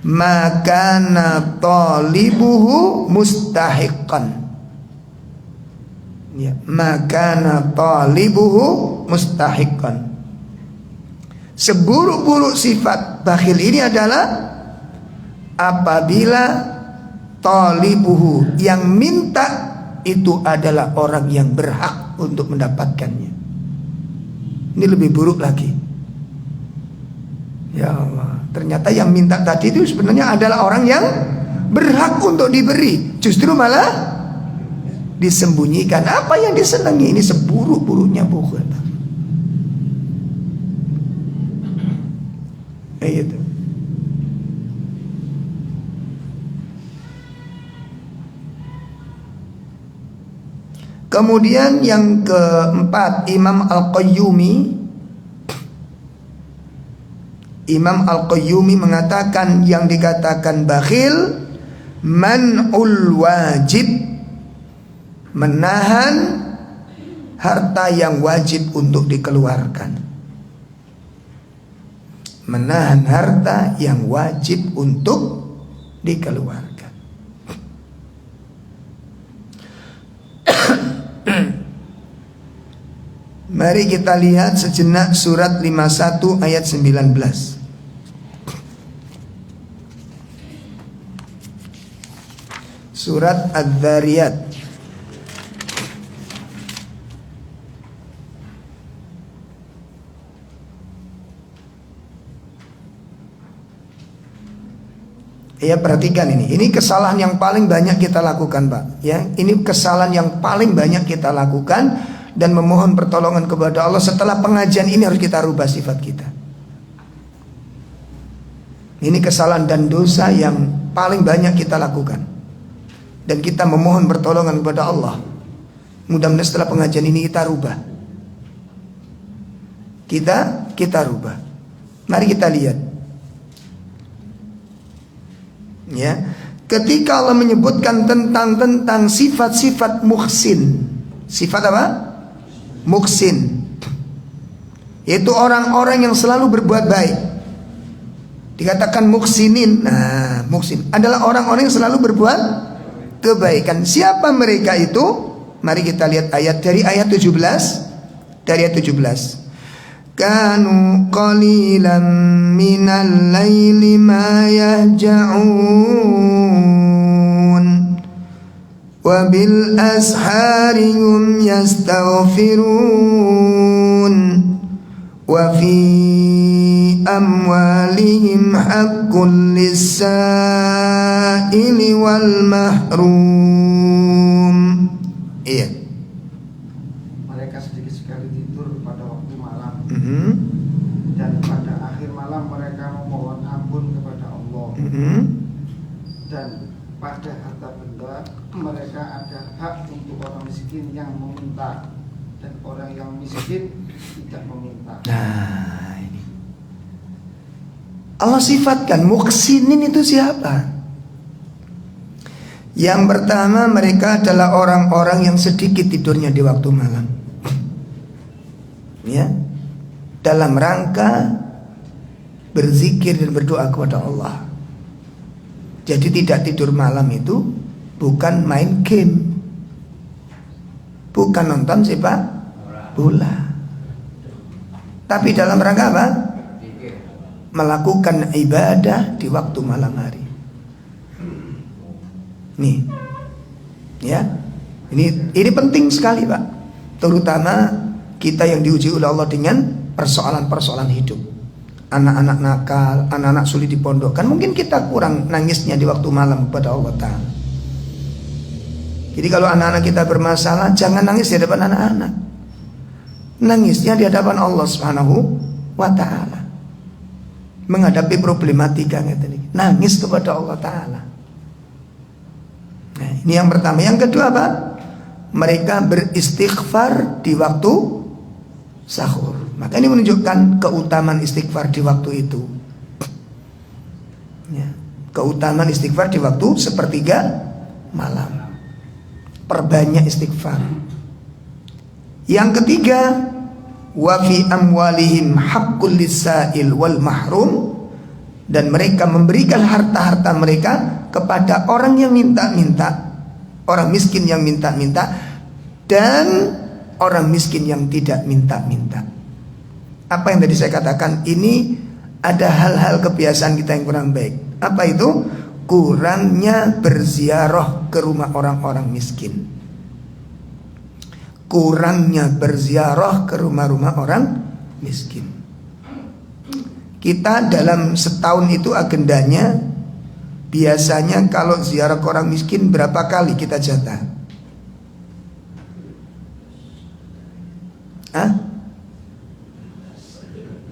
makana talibuhu mustahiqan. Ya, makana talibuhu mustahiqan. Seburuk-buruk sifat bakhil ini adalah apabila talibuhu, yang minta itu adalah orang yang berhak untuk mendapatkannya. Ini lebih buruk lagi. Ya Allah, ternyata yang minta tadi itu sebenarnya adalah orang yang berhak untuk diberi, justru malah disembunyikan. Apa yang disenangi ini seburuk-buruknya bukan. Itu. Kemudian yang keempat, Imam Al-Qayyumi mengatakan yang dikatakan bakhil man'ul wajib, menahan harta yang wajib untuk dikeluarkan. Menahan harta yang wajib untuk dikeluarkan. Mari kita lihat sejenak surat 51 ayat 19. Surat Adz-Dzariyat. Ya, perhatikan ini. Ini kesalahan yang paling banyak kita lakukan, Pak. Ya, ini kesalahan yang paling banyak kita lakukan, dan memohon pertolongan kepada Allah. Setelah pengajian ini harus kita rubah sifat kita. Ini kesalahan dan dosa yang paling banyak kita lakukan, dan kita memohon pertolongan kepada Allah. Mudah-mudahan setelah pengajian ini kita rubah. Kita rubah. Mari kita lihat. Ya, ketika Allah menyebutkan tentang sifat-sifat muhsin. Sifat apa? Muhsin. Yaitu orang-orang yang selalu berbuat baik. Dikatakan muhsinin. Nah, muhsin adalah orang-orang yang selalu berbuat kebaikan. Siapa mereka itu? Mari kita lihat ayat dari ayat 17. Dari ayat 17. Kanu qalilan minal laili ma yahja'un wa bil ashari hum yastaghfirun wa fi amwalihim haqqul lis-sa'ili wal mahrum. Iya. Mereka sedikit sekali tidur pada waktu malam, dan pada akhir malam mereka memohon ampun kepada Allah. Dan pada harta benda mereka ada hak untuk orang miskin yang meminta, dan orang yang miskin tidak meminta. Nah, ini Allah sifatkan muhsinin itu siapa? Yang pertama, mereka adalah orang-orang yang sedikit tidurnya di waktu malam. Ya, dalam rangka berzikir dan berdoa kepada Allah. Jadi tidak tidur malam itu bukan main game, bukan nonton sepak bola, tapi dalam rangka apa? Melakukan ibadah di waktu malam hari. Nih, ya, ini penting sekali, Pak. Terutama kita yang diuji oleh Allah dengan persoalan-persoalan hidup. Anak-anak nakal, anak-anak sulit dipondokkan. Mungkin kita kurang nangisnya di waktu malam kepada Allah Ta'ala. Jadi kalau anak-anak kita bermasalah, jangan nangis di hadapan anak-anak. Nangisnya di hadapan Allah Subhanahu wa Ta'ala. Menghadapi problematika ini, nangis kepada Allah Ta'ala. Nah, ini yang pertama. Yang kedua apa? Mereka beristighfar di waktu sahur. Maka ini menunjukkan keutamaan istighfar di waktu itu. Ya, keutamaan istighfar di waktu sepertiga malam. Perbanyak istighfar. Yang ketiga, wa fi amwalihim haqqul lis-sa'il wal mahrum, dan mereka memberikan harta-harta mereka kepada orang yang minta-minta, orang miskin yang minta-minta, dan orang miskin yang tidak minta-minta. Apa yang tadi saya katakan, ini ada hal-hal kebiasaan kita yang kurang baik. Apa itu? Kurangnya berziarah ke rumah orang-orang miskin. Kurangnya berziarah ke rumah-rumah orang miskin. Kita dalam setahun itu agendanya, biasanya kalau ziarah ke orang miskin berapa kali kita jatah?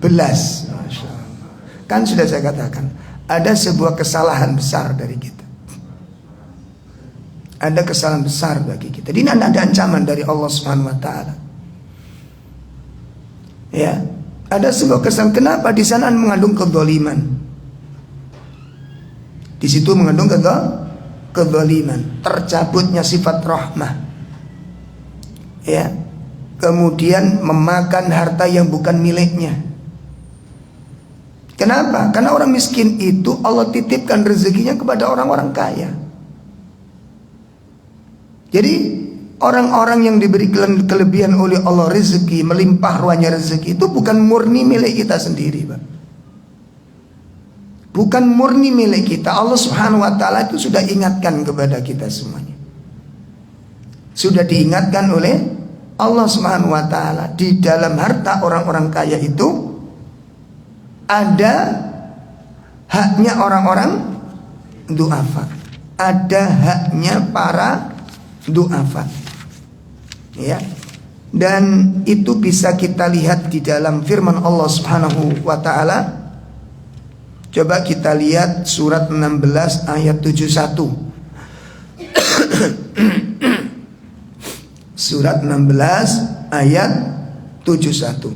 Belas. Masya Allah. Kan sudah saya katakan, ada sebuah kesalahan besar dari kita. Ada kesalahan besar bagi kita. Ini ada ancaman dari Allah Subhanahu wa Ta'ala. Ya, ada sebuah kesalahan. Kenapa? Di sana mengandung kezaliman. Di situ mengandung kezaliman, tercabutnya sifat rahmah. Ya. Kemudian memakan harta yang bukan miliknya. Kenapa? Karena orang miskin itu Allah titipkan rezekinya kepada orang-orang kaya. Jadi orang-orang yang diberi kelebihan oleh Allah rezeki, melimpah ruahnya rezeki, itu bukan murni milik kita sendiri, Pak. Bukan murni milik kita. Allah Subhanahu wa Ta'ala itu sudah ingatkan kepada kita semuanya. Sudah diingatkan oleh Allah Subhanahu wa Ta'ala, di dalam harta orang-orang kaya itu ada haknya orang-orang du'afa, ada haknya para du'afa. Ya. Dan itu bisa kita lihat di dalam firman Allah Subhanahu wa Ta'ala. Coba kita lihat surat 16 ayat 71. Surat 16 ayat 71.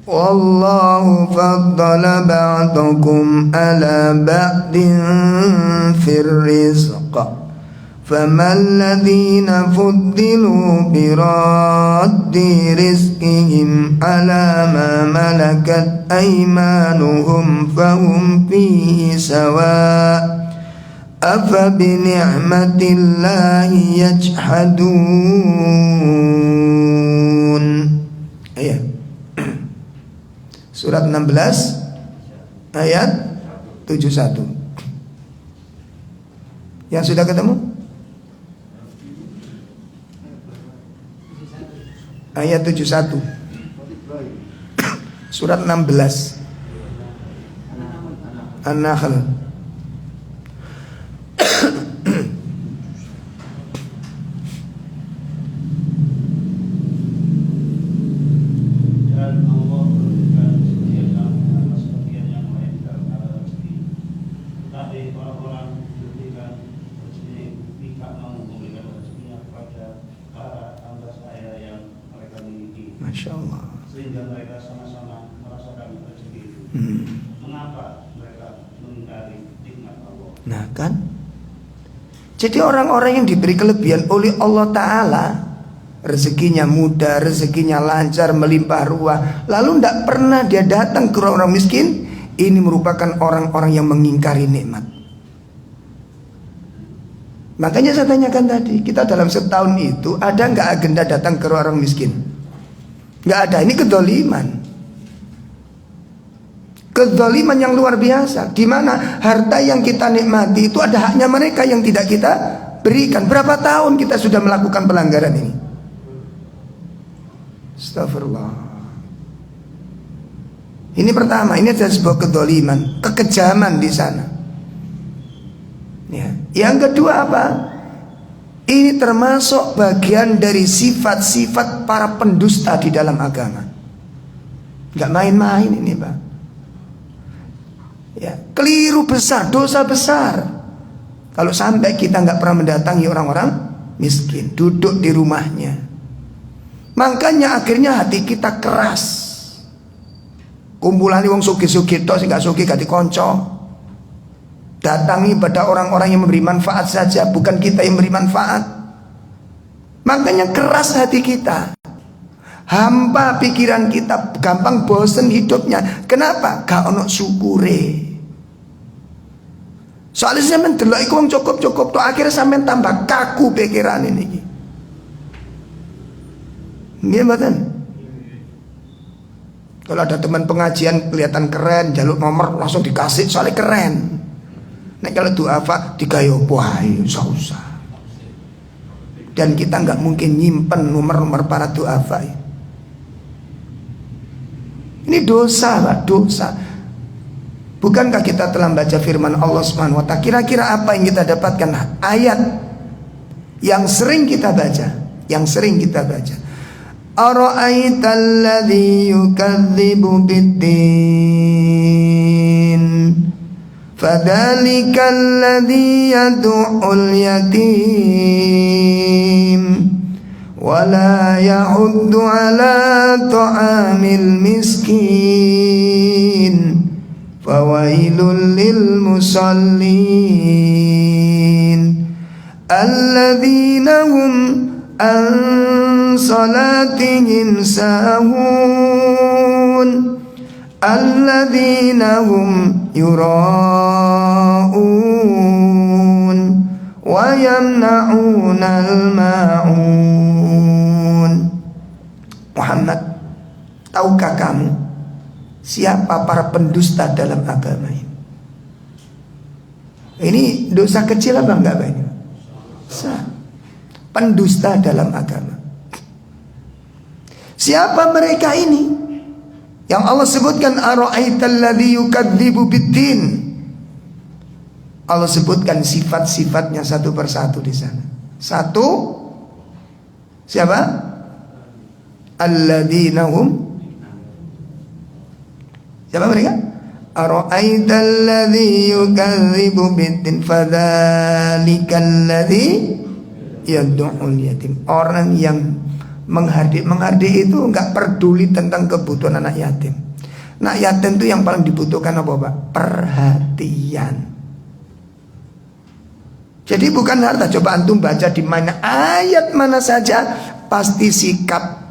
Wallahu faddala ba'dakum ala ba'din fir rizq. Faman ladhina fuddilu biraddi rizqihim ala ma malakat aymanuhum fahum fihi sawa. Afa bi ni'matillahi yajhadun. Ayat Surat 16 ayat 71. Yang sudah ketemu? Ayat 71. Surat 16 An-Nahl. Masya Allah. Sehingga mereka sama-sama merasakan rezeki. Mengapa mereka mengingkari nikmat Allah? Nah kan, jadi orang-orang yang diberi kelebihan oleh Allah Ta'ala, rezekinya mudah, rezekinya lancar, melimpah ruah, lalu tidak pernah dia datang ke orang-orang miskin, ini merupakan orang-orang yang mengingkari nikmat. Makanya saya tanyakan tadi, kita dalam setahun itu ada nggak agenda datang ke orang miskin? Nggak ada. Ini kedoliman, kedoliman yang luar biasa, di mana harta yang kita nikmati itu ada haknya mereka yang tidak kita berikan. Berapa tahun kita sudah melakukan pelanggaran ini? Astagfirullah. Ini pertama, ini adalah sebuah kedoliman, kekejaman di sana. Ya. Yang kedua apa? Ini termasuk bagian dari sifat-sifat para pendusta di dalam agama. Gak main-main ini, Pak. Ya, keliru besar, dosa besar. Kalau sampai kita gak pernah mendatangi orang-orang miskin, duduk di rumahnya. Makanya akhirnya hati kita keras. Kumpulan wong sugih-sugih tok sing gak sugih gak dikonco. Datangi pada orang-orang yang memberi manfaat saja, bukan kita yang memberi manfaat. Makanya keras hati kita, hampa pikiran kita, gampang bosen hidupnya. Kenapa? Gak ono syukure. Soalnya saya mendelok iku wong cukup-cukup tuh, akhirnya sampai tambah kaku pikiran ini. Nggih mboten? Kalau ada teman pengajian kelihatan keren, jaluk nomor langsung dikasih soalnya keren. Nah kalau duafa digayo wae usah. Dan kita nggak mungkin nyimpen nomor-nomor para duafa. Ini dosa, Pak, dosa. Bukankah kita telah baca firman Allah Subhanahu wa ta'ala? Kira-kira apa yang kita dapatkan? Ayat yang sering kita baca, Ara'aital ladzi yukadzibu biddin fadzalikal ladzi yad'ul yatim wa la yahuddu ala ta'amil miskin fawailul lil musallin alladzina hum an salatihim sahun alladzina hum yura'un wa yamna'unal ma'un. Muhammad, tahukah kamu siapa para pendusta dalam agama ini? Ini dosa kecil apa enggak banyak? Pendusta dalam agama. Siapa mereka ini? Yang Allah sebutkan ara'aital ladzi yukadzibu biddin. Allah sebutkan sifat-sifatnya satu persatu di sana. Satu, siapa? Alladzina hum. Siapa mereka? Ara'aital ladzi yukadzibu biddin fadzalikal ladzi yad'ul yatim. Orang yang Menghardik itu nggak peduli tentang kebutuhan anak yatim. Anak yatim itu yang paling dibutuhkan apa Pak? Perhatian. Jadi bukan harta. Coba antum baca di mana ayat mana saja, pasti sikap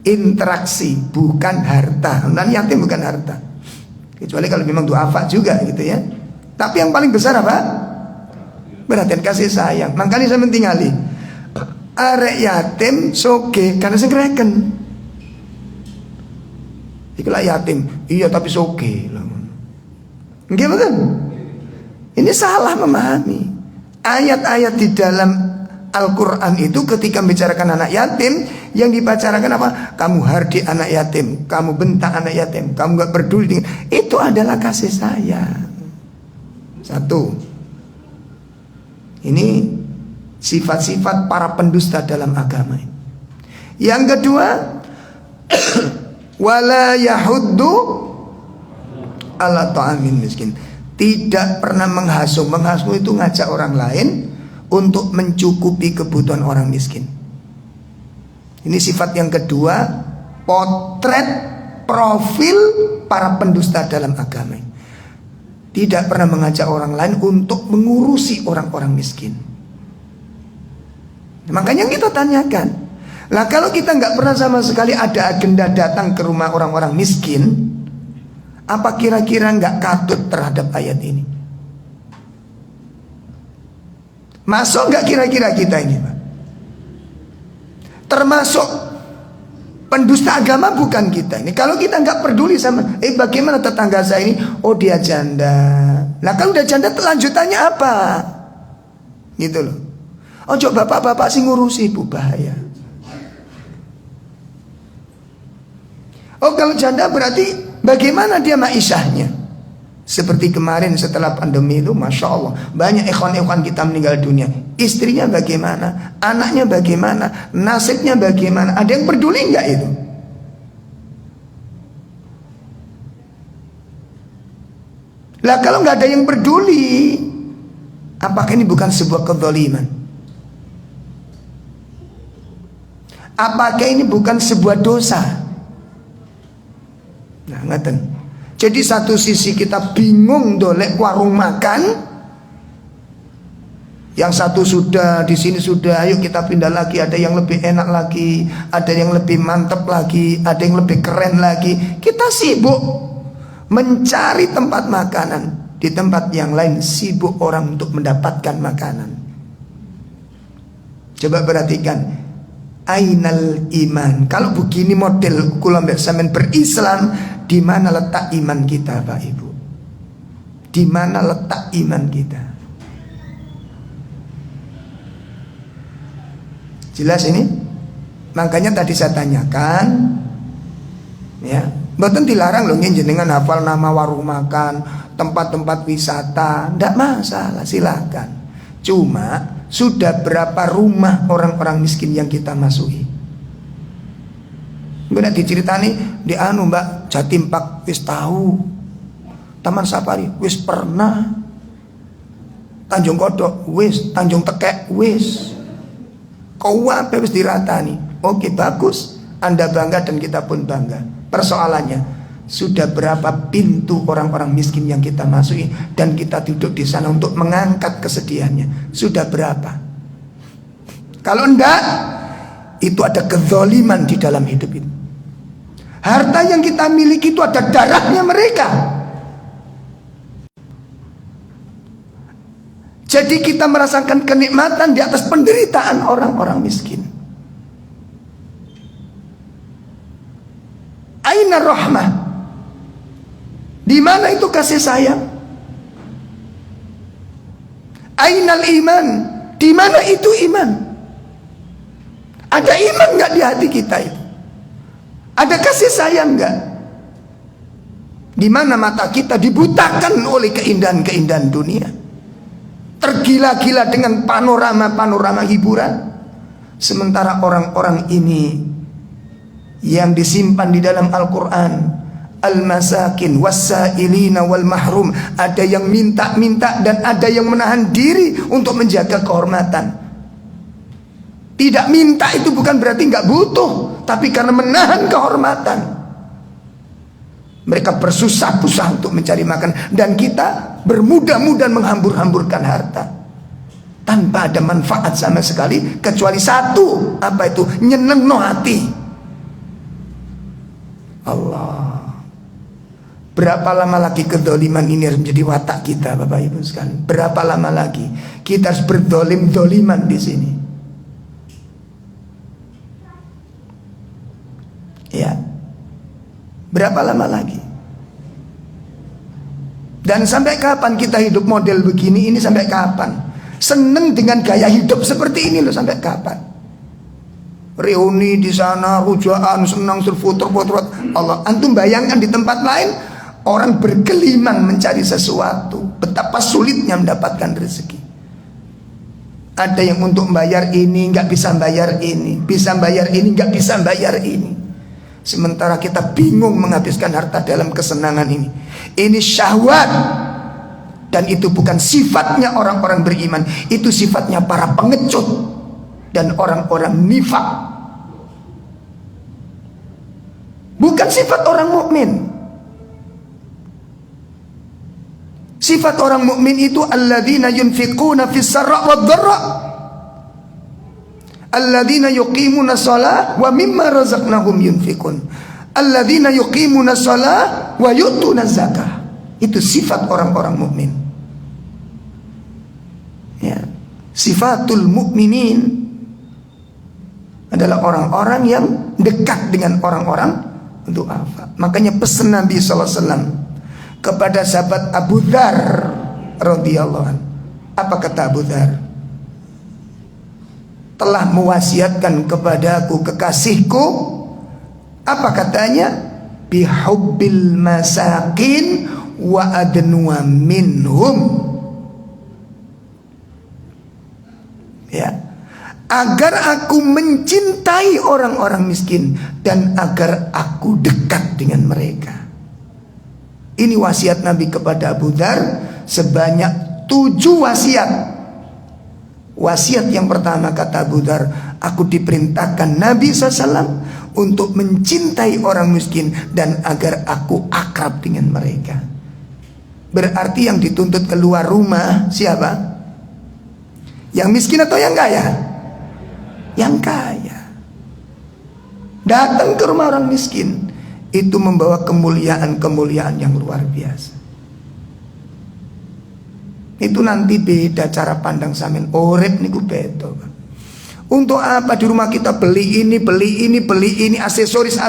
interaksi, bukan harta. Dan yatim bukan harta. Kecuali kalau memang duafa juga gitu ya. Tapi yang paling besar apa? Perhatian, kasih sayang. Makanya saya mentingali arek yatim soge karena sing kreken. Ikulah yatim, iya tapi soge. Nggih betul. Ini salah memahami. Ayat-ayat di dalam Al-Quran itu ketika membicarakan anak yatim, yang dibicarakan apa? Kamu hardik anak yatim, kamu bentak anak yatim, kamu gak peduli dengan, itu adalah kasih sayang. Satu. Ini sifat-sifat para pendusta dalam agama. Yang kedua, wala yahuddu ala ta'amin miskin. Tidak pernah menghasung. Menghasung itu ngajak orang lain untuk mencukupi kebutuhan orang miskin. Ini sifat yang kedua, potret profil para pendusta dalam agama. Tidak pernah mengajak orang lain untuk mengurusi orang-orang miskin. Makanya kita tanyakan, lah kalau kita nggak pernah sama sekali ada agenda datang ke rumah orang-orang miskin, apa kira-kira nggak katut terhadap ayat ini? Masuk nggak kira-kira kita ini, Pak? Termasuk pendusta agama bukan kita ini. Kalau kita nggak peduli sama, bagaimana tetangga saya ini? Oh dia janda. Nah kalau udah janda lanjutannya apa? Gitu loh. Oh coba bapak-bapak sih ngurusi, Bu, bahaya. Oh kalau janda berarti bagaimana dia ma'isyahnya? Seperti kemarin setelah pandemi itu, Masya Allah, banyak ikhwan-ikhwan kita meninggal dunia. Istrinya bagaimana? Anaknya bagaimana? Nasibnya bagaimana? Ada yang peduli nggak itu? Lah kalau nggak ada yang peduli, apakah ini bukan sebuah kezaliman? Apakah ini bukan sebuah dosa? Nah, ngaten. Jadi satu sisi kita bingung dolek warung makan, yang satu sudah di sini sudah, ayo kita pindah lagi, ada yang lebih enak lagi, ada yang lebih mantap lagi, ada yang lebih keren lagi. Kita sibuk mencari tempat makanan, di tempat yang lain sibuk orang untuk mendapatkan makanan. Coba perhatikan, ainal iman. Kalau begini model kula mbek sampean berislam, di mana letak iman kita, Pak Ibu? Di mana letak iman kita? Jelas ini? Makanya tadi saya tanyakan, ya, mboten dilarang loh jenengan hafal nama warung makan, tempat-tempat wisata, ndak masalah, silakan. Cuma sudah berapa rumah orang-orang miskin yang kita masuki? Benar diceritani di anu Mbak, Jatim Pak wis tahu, Taman Safari wis pernah, Tanjung Kodok wis, Tanjung Tekek wis, kau apa wis diratani. Oke bagus, Anda bangga dan kita pun bangga. Persoalannya sudah berapa pintu orang-orang miskin yang kita masuki dan kita duduk di sana untuk mengangkat kesedihannya? Sudah berapa? Kalau enggak, itu ada kezaliman di dalam hidup itu. Harta yang kita miliki itu ada darahnya mereka. Jadi kita merasakan kenikmatan di atas penderitaan orang-orang miskin. Aina rahmah? Di mana itu kasih sayang? Ainal iman? Di mana itu iman? Ada iman nggak di hati kita itu? Ada kasih sayang enggak? Di mana mata kita dibutakan oleh keindahan-keindahan dunia, tergila-gila dengan panorama-panorama hiburan, sementara orang-orang ini yang disimpan di dalam Al-Quran, al-masakin was-sa'ilina wal mahrum, ada yang minta-minta dan ada yang menahan diri untuk menjaga kehormatan. Tidak minta itu bukan berarti nggak butuh, tapi karena menahan kehormatan. Mereka bersusah-susah untuk mencari makan, dan kita bermudah-mudahan menghambur-hamburkan harta tanpa ada manfaat sama sekali, kecuali satu, apa itu? Nyenengno hati. Allah. Berapa lama lagi kedoliman ini harus menjadi watak kita, Bapak Ibu sekalian? Berapa lama lagi kita harus berdolim-doliman di sini? Ya, berapa lama lagi? Dan sampai kapan kita hidup model begini? Ini sampai kapan? Seneng dengan gaya hidup seperti ini loh, sampai kapan? Reuni di sana, rujaan, senang, foto-foto. Allah, antum bayangkan di tempat lain orang bergelimang mencari sesuatu, betapa sulitnya mendapatkan rezeki. Ada yang untuk bayar ini nggak bisa bayar ini, bisa bayar ini nggak bisa bayar ini. Sementara kita bingung menghabiskan harta dalam kesenangan ini. Ini syahwat. Dan itu bukan sifatnya orang-orang beriman. Itu sifatnya para pengecut dan orang-orang nifak. Bukan sifat orang mukmin. Sifat orang mukmin itu alladzina yunfiquna fis sarra' wad dharra. Alladzina yuqimuna shalah wa mimma razaqnahum yunfiqun. Alladzina yuqimuna shalah wa yu'tuna zakah. Itu sifat orang-orang mukmin. Ya. Sifatul mukminin adalah orang-orang yang dekat dengan orang-orang du'afa. Makanya pesan Nabi sallallahu alaihi wasallam kepada sahabat Abu Dzar radhiyallahu anhu. Apa kata Abu Dzar? Telah mewasiatkan kepadaku kekasihku, apa katanya? Bihubbil masakin wa adnuwa minhum. Ya, agar aku mencintai orang-orang miskin dan agar aku dekat dengan mereka. Ini wasiat Nabi kepada Abu Dzar sebanyak 7 wasiat. Wasiat yang pertama kata Abu Dzar, aku diperintahkan Nabi SAW untuk mencintai orang miskin dan agar aku akrab dengan mereka. Berarti yang dituntut keluar rumah siapa? Yang miskin atau yang kaya? Yang kaya. Datang ke rumah orang miskin, itu membawa kemuliaan-kemuliaan yang luar biasa. Itu nanti beda cara pandang sampean. Urip niku beda. Untuk apa di rumah kita beli ini, aksesoris.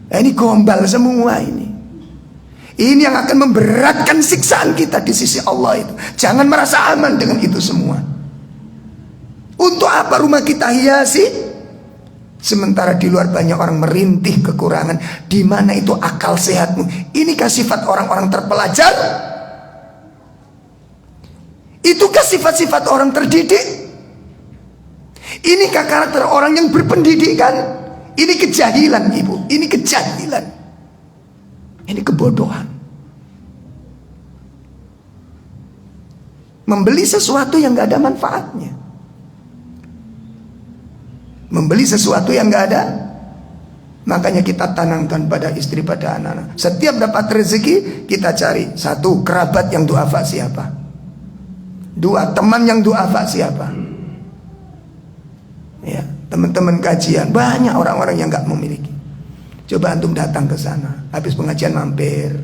Ini gombal semua ini. Ini yang akan memberatkan siksaan kita di sisi Allah itu. Jangan merasa aman dengan itu semua. Untuk apa rumah kita hiasi? Sementara di luar banyak orang merintih kekurangan. Di mana itu akal sehatmu? Inikah sifat orang-orang terpelajar? Itukah sifat-sifat orang terdidik? Inikah karakter orang yang berpendidikan? Ini kejahilan, Ibu. Ini kejahilan. Ini kebodohan. Membeli sesuatu yang gak ada manfaatnya. Membeli sesuatu yang gak ada. Makanya kita tanamkan pada istri, pada anak-anak. Setiap dapat rezeki, kita cari. 1, kerabat yang duafa siapa? 2, teman yang duafa siapa? Ya, teman-teman kajian banyak orang-orang yang nggak memiliki. Coba antum datang ke sana, habis pengajian mampir,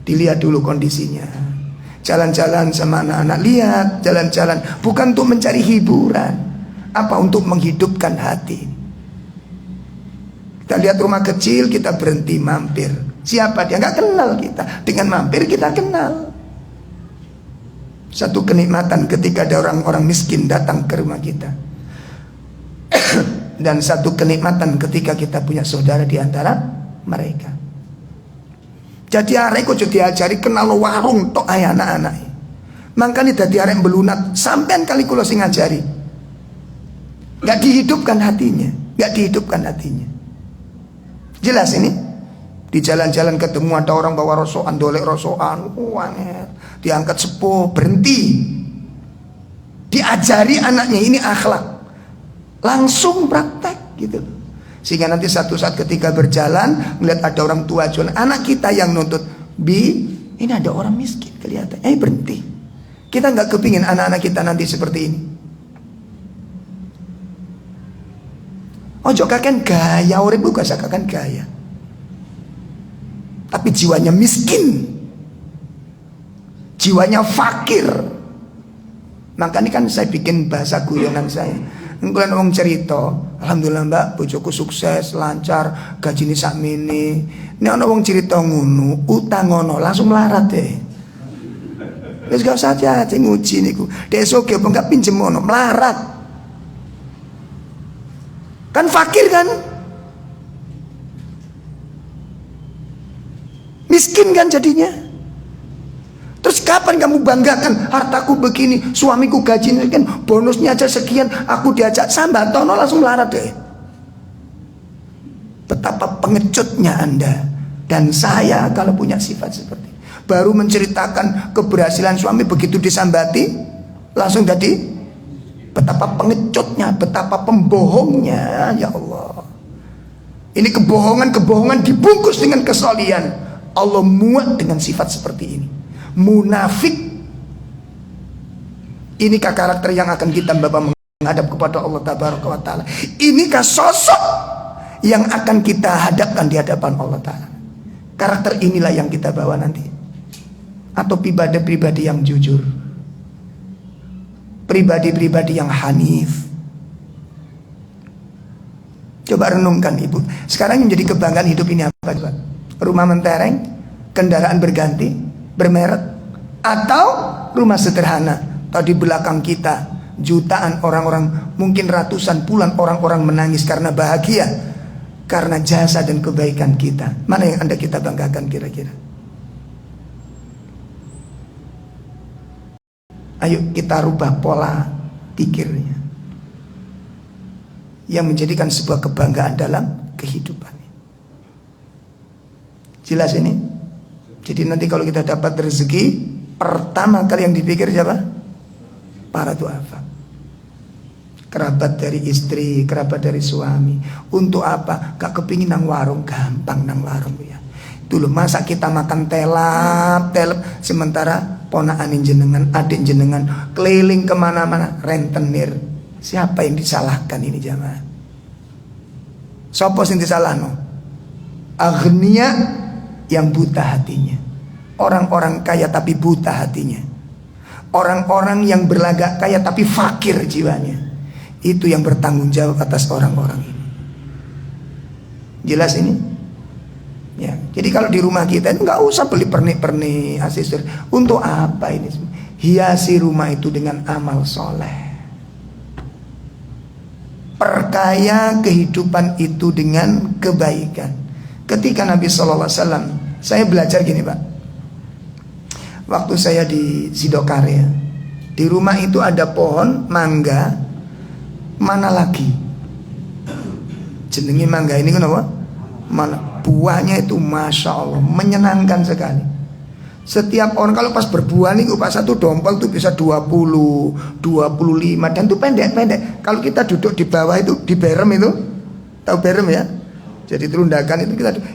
dilihat dulu kondisinya. Jalan-jalan sama anak-anak, lihat jalan-jalan bukan untuk mencari hiburan, apa untuk menghidupkan hati. Kita lihat rumah kecil, kita berhenti mampir. Siapa dia? Nggak kenal kita. Dengan mampir kita kenal. Satu kenikmatan ketika ada orang-orang miskin datang ke rumah kita. Dan satu kenikmatan ketika kita punya saudara di antara mereka. Jadi arek kok diajari kenal warung tok ayah anak-anak. Mangkane dadi arek belunat sampean kali kula sing ngajari. Enggak dihidupkan hatinya, enggak dihidupkan hatinya. Jelas ini? Di jalan-jalan ketemu ada orang bawa rosokan, dolek rosokan, diangkat sepuh, berhenti. Diajari anaknya ini akhlak. Langsung praktek gitu. Sehingga nanti satu saat ketika berjalan melihat ada orang tua jualan, anak kita yang nuntut, ini ada orang miskin kelihatan, berhenti. Kita nggak kepingin anak-anak kita nanti seperti ini. Ojo kakek gaya, urip bukan kakek gaya, tapi jiwanya miskin, jiwanya fakir. Makanya kan saya bikin bahasa guyonan saya. Engkau wong cerita, alhamdulillah mbak, bojoku sukses, lancar, gaji sakmene. Nek ana wong cerita ngono, utang ngono, langsung melarat deh. Wis gak usah aja nguji niku. Dek soge apa enggak pinjem ngono, melarat. Kan fakir kan? Miskin kan jadinya. Terus kapan kamu banggakan hartaku begini, suamiku gajinya kan bonusnya aja sekian, aku diajak sambatono langsung melarat deh. Betapa pengecutnya Anda dan saya kalau punya sifat seperti ini. Baru menceritakan keberhasilan suami, begitu disambati langsung jadi betapa pengecutnya, betapa pembohongnya. Ya Allah, ini kebohongan dibungkus dengan kesolian. Allah muat dengan sifat seperti ini. Munafik. Inikah karakter yang akan kita bawa menghadap kepada Allah Tabaraka wa Ta'ala? Inikah sosok yang akan kita hadapkan di hadapan Allah Ta'ala? Karakter inilah yang kita bawa nanti. Atau pribadi-pribadi yang jujur, pribadi-pribadi yang hanif. Coba renungkan ibu, sekarang yang menjadi kebanggaan hidup ini apa? Rumah mentereng, kendaraan berganti, bermerek, atau rumah sederhana? Atau di belakang kita jutaan orang-orang, mungkin ratusan puluhan orang-orang menangis karena bahagia karena jasa dan kebaikan kita. Mana yang Anda kita banggakan kira-kira? Ayo kita rubah pola pikirnya yang menjadikan sebuah kebanggaan dalam kehidupan. Jelas ini? Jadi nanti kalau kita dapat rezeki, pertama kali yang dipikir siapa? Para duafa. Kerabat dari istri, kerabat dari suami. Untuk apa? Gak kepingin nang warung, gampang nang warung ya. Dulu masa kita makan telap sementara ponakan jenengan, adik jenengan keliling kemana-mana rentenir. Siapa yang disalahkan ini jamaah? Sopo sing disalahno? Aghnia yang buta hatinya. Orang-orang kaya tapi buta hatinya. Orang-orang yang berlagak kaya tapi fakir jiwanya. Itu yang bertanggung jawab atas orang-orang ini. Jelas ini? Ya, jadi kalau di rumah kita itu nggak usah beli pernik-pernik aksesori. Untuk apa ini? Hiasi rumah itu dengan amal soleh. Perkaya kehidupan itu dengan kebaikan. Ketika Nabi SAW, saya belajar gini Pak. Waktu saya di Sidokarya, di rumah itu ada pohon mangga. Mana lagi? Jenengi mangga ini kenapa? Mana? Buahnya itu Masya Allah menyenangkan sekali. Setiap orang kalau pas berbuah nih pas satu dompel tuh bisa 20, 25 dan itu pendek-pendek. Kalau kita duduk di bawah itu di berem itu, tahu berem ya? Jadi terundakan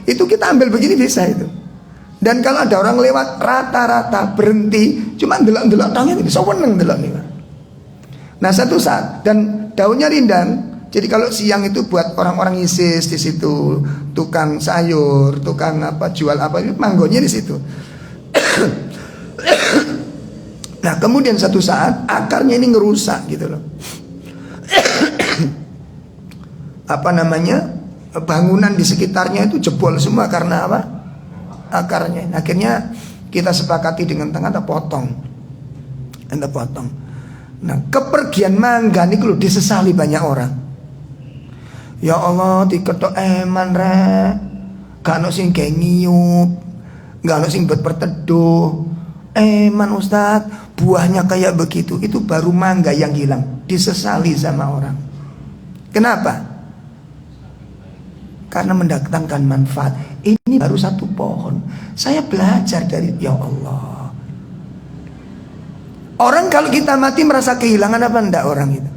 itu kita ambil begini bisa itu. Dan kalau ada orang lewat rata-rata berhenti cuma ndelok-ndelok tangannya bisa weneng ndelok nih. Nah satu saat dan daunnya rindang. Jadi kalau siang itu buat orang-orang ISIS di situ, tukang sayur, tukang apa jual apa itu manggonya di situ. Nah kemudian satu saat akarnya ini ngerusak gitu loh. Apa namanya, bangunan di sekitarnya itu jebol semua karena apa? Akarnya. Akhirnya kita sepakati dengan tangan potong. Anda potong. Nah kepergian mangga ini kalau disesali banyak orang. Ya Allah diketok eman rek, gak ono sing kayak ngiyup, gak ono sing buat berteduh. Eman Ustaz, buahnya kayak begitu. Itu baru mangga yang hilang, disesali sama orang. Kenapa? Karena mendatangkan manfaat. Ini baru satu pohon. Saya belajar dari ya Allah. Orang kalau kita mati merasa kehilangan apa enggak orang itu?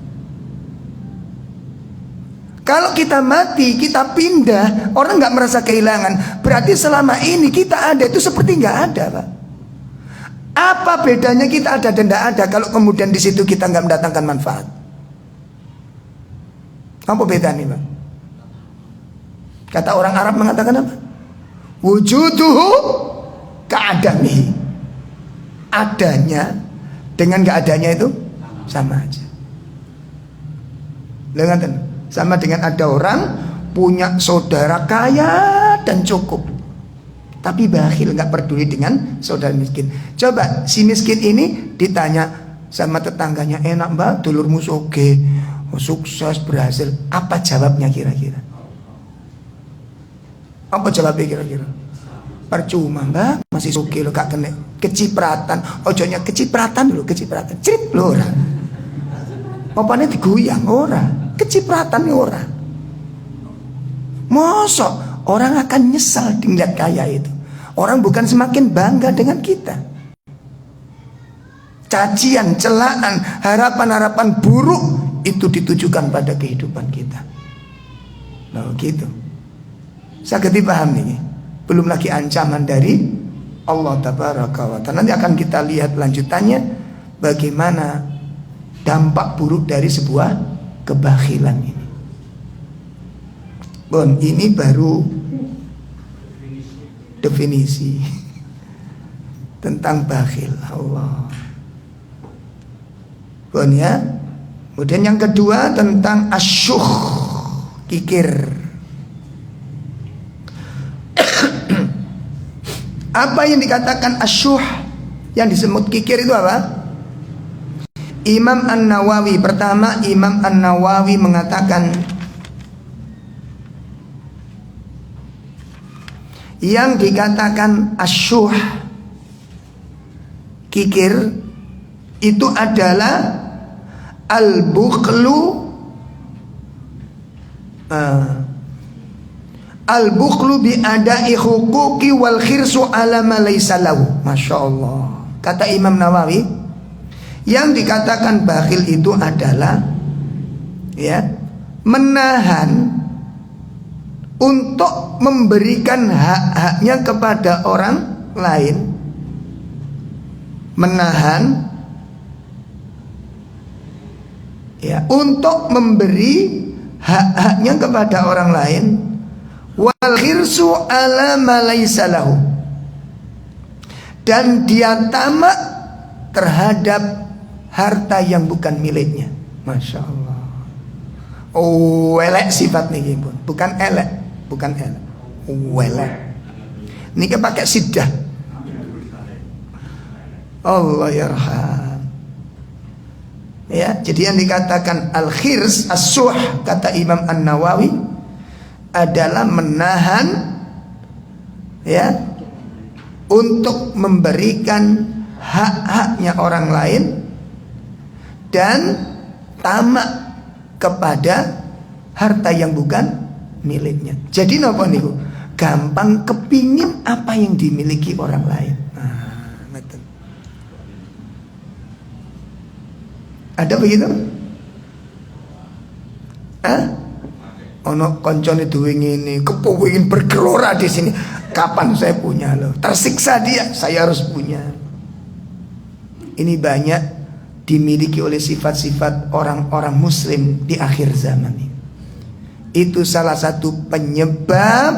Kalau kita mati, kita pindah, orang nggak merasa kehilangan. Berarti selama ini kita ada itu seperti nggak ada, Pak. Apa bedanya kita ada dan tidak ada kalau kemudian di situ kita nggak mendatangkan manfaat? Apa bedanya, Pak? Kata orang Arab mengatakan apa? Wujuduhu ka'adamihi. Adanya dengan nggak adanya itu sama aja. Dengar. Sama dengan ada orang punya saudara kaya dan cukup, tapi bakhil, nggak peduli dengan saudara miskin. Coba si miskin ini ditanya sama tetangganya, enak mbak, dulurmu soge, sukses, berhasil. Apa jawabnya kira-kira? Apa jawabnya kira-kira? Percuma mbak, masih soge lo, gak kena kecipratan. Ojonya kecipratan dulu, kecipratan. Cerip lo orang. Papanya digoyang orang. Kecipratan orang. Mosok orang akan nyesal dilihat kaya itu. Orang bukan semakin bangga dengan kita. Cacian, celaan, harapan-harapan buruk itu ditujukan pada kehidupan kita. Nah gitu. Saya dipaham nih. Belum lagi ancaman dari Allah Tabaraka wa Ta'ala. Nanti akan kita lihat lanjutannya bagaimana dampak buruk dari sebuah kebakhilan ini. Bon, ini baru definisi tentang bakhil. Allah. Bon ya. Kemudian yang kedua tentang asyuh, kikir. Apa yang dikatakan asyuh, yang disebut kikir itu apa? Imam An-Nawawi, pertama Imam An-Nawawi mengatakan yang dikatakan asyuh, kikir, itu adalah al-bukhlu bi adai huquqi wal khirsu ala ma laysa lahu. Masya Allah. Kata Imam Nawawi, yang dikatakan bakhil itu adalah menahan untuk memberikan hak-haknya kepada orang lain, menahan untuk memberi hak-haknya kepada orang lain, wal khirsu ala ma laysa lahu, dan dia tamak terhadap harta yang bukan miliknya. Masya Allah. Oh, elek sifat nih pun. Bukan elek, bukan elek. Elek. Ini pakai siddah. Allah yarham. Ya, jadi yang dikatakan al-khirs, as-suh, kata Imam An-Nawawi, adalah menahan untuk memberikan hak-haknya orang lain dan tamak kepada harta yang bukan miliknya. Jadi napa niku? Gampang kepingin apa yang dimiliki orang lain. Betul. Ada begitu? Ono koncone duwe ngene, kepengin bergelora di sini. Kapan saya punya loh? Tersiksa dia, saya harus punya. Ini banyak dimiliki oleh sifat-sifat orang-orang muslim di akhir zaman ini. Itu salah satu penyebab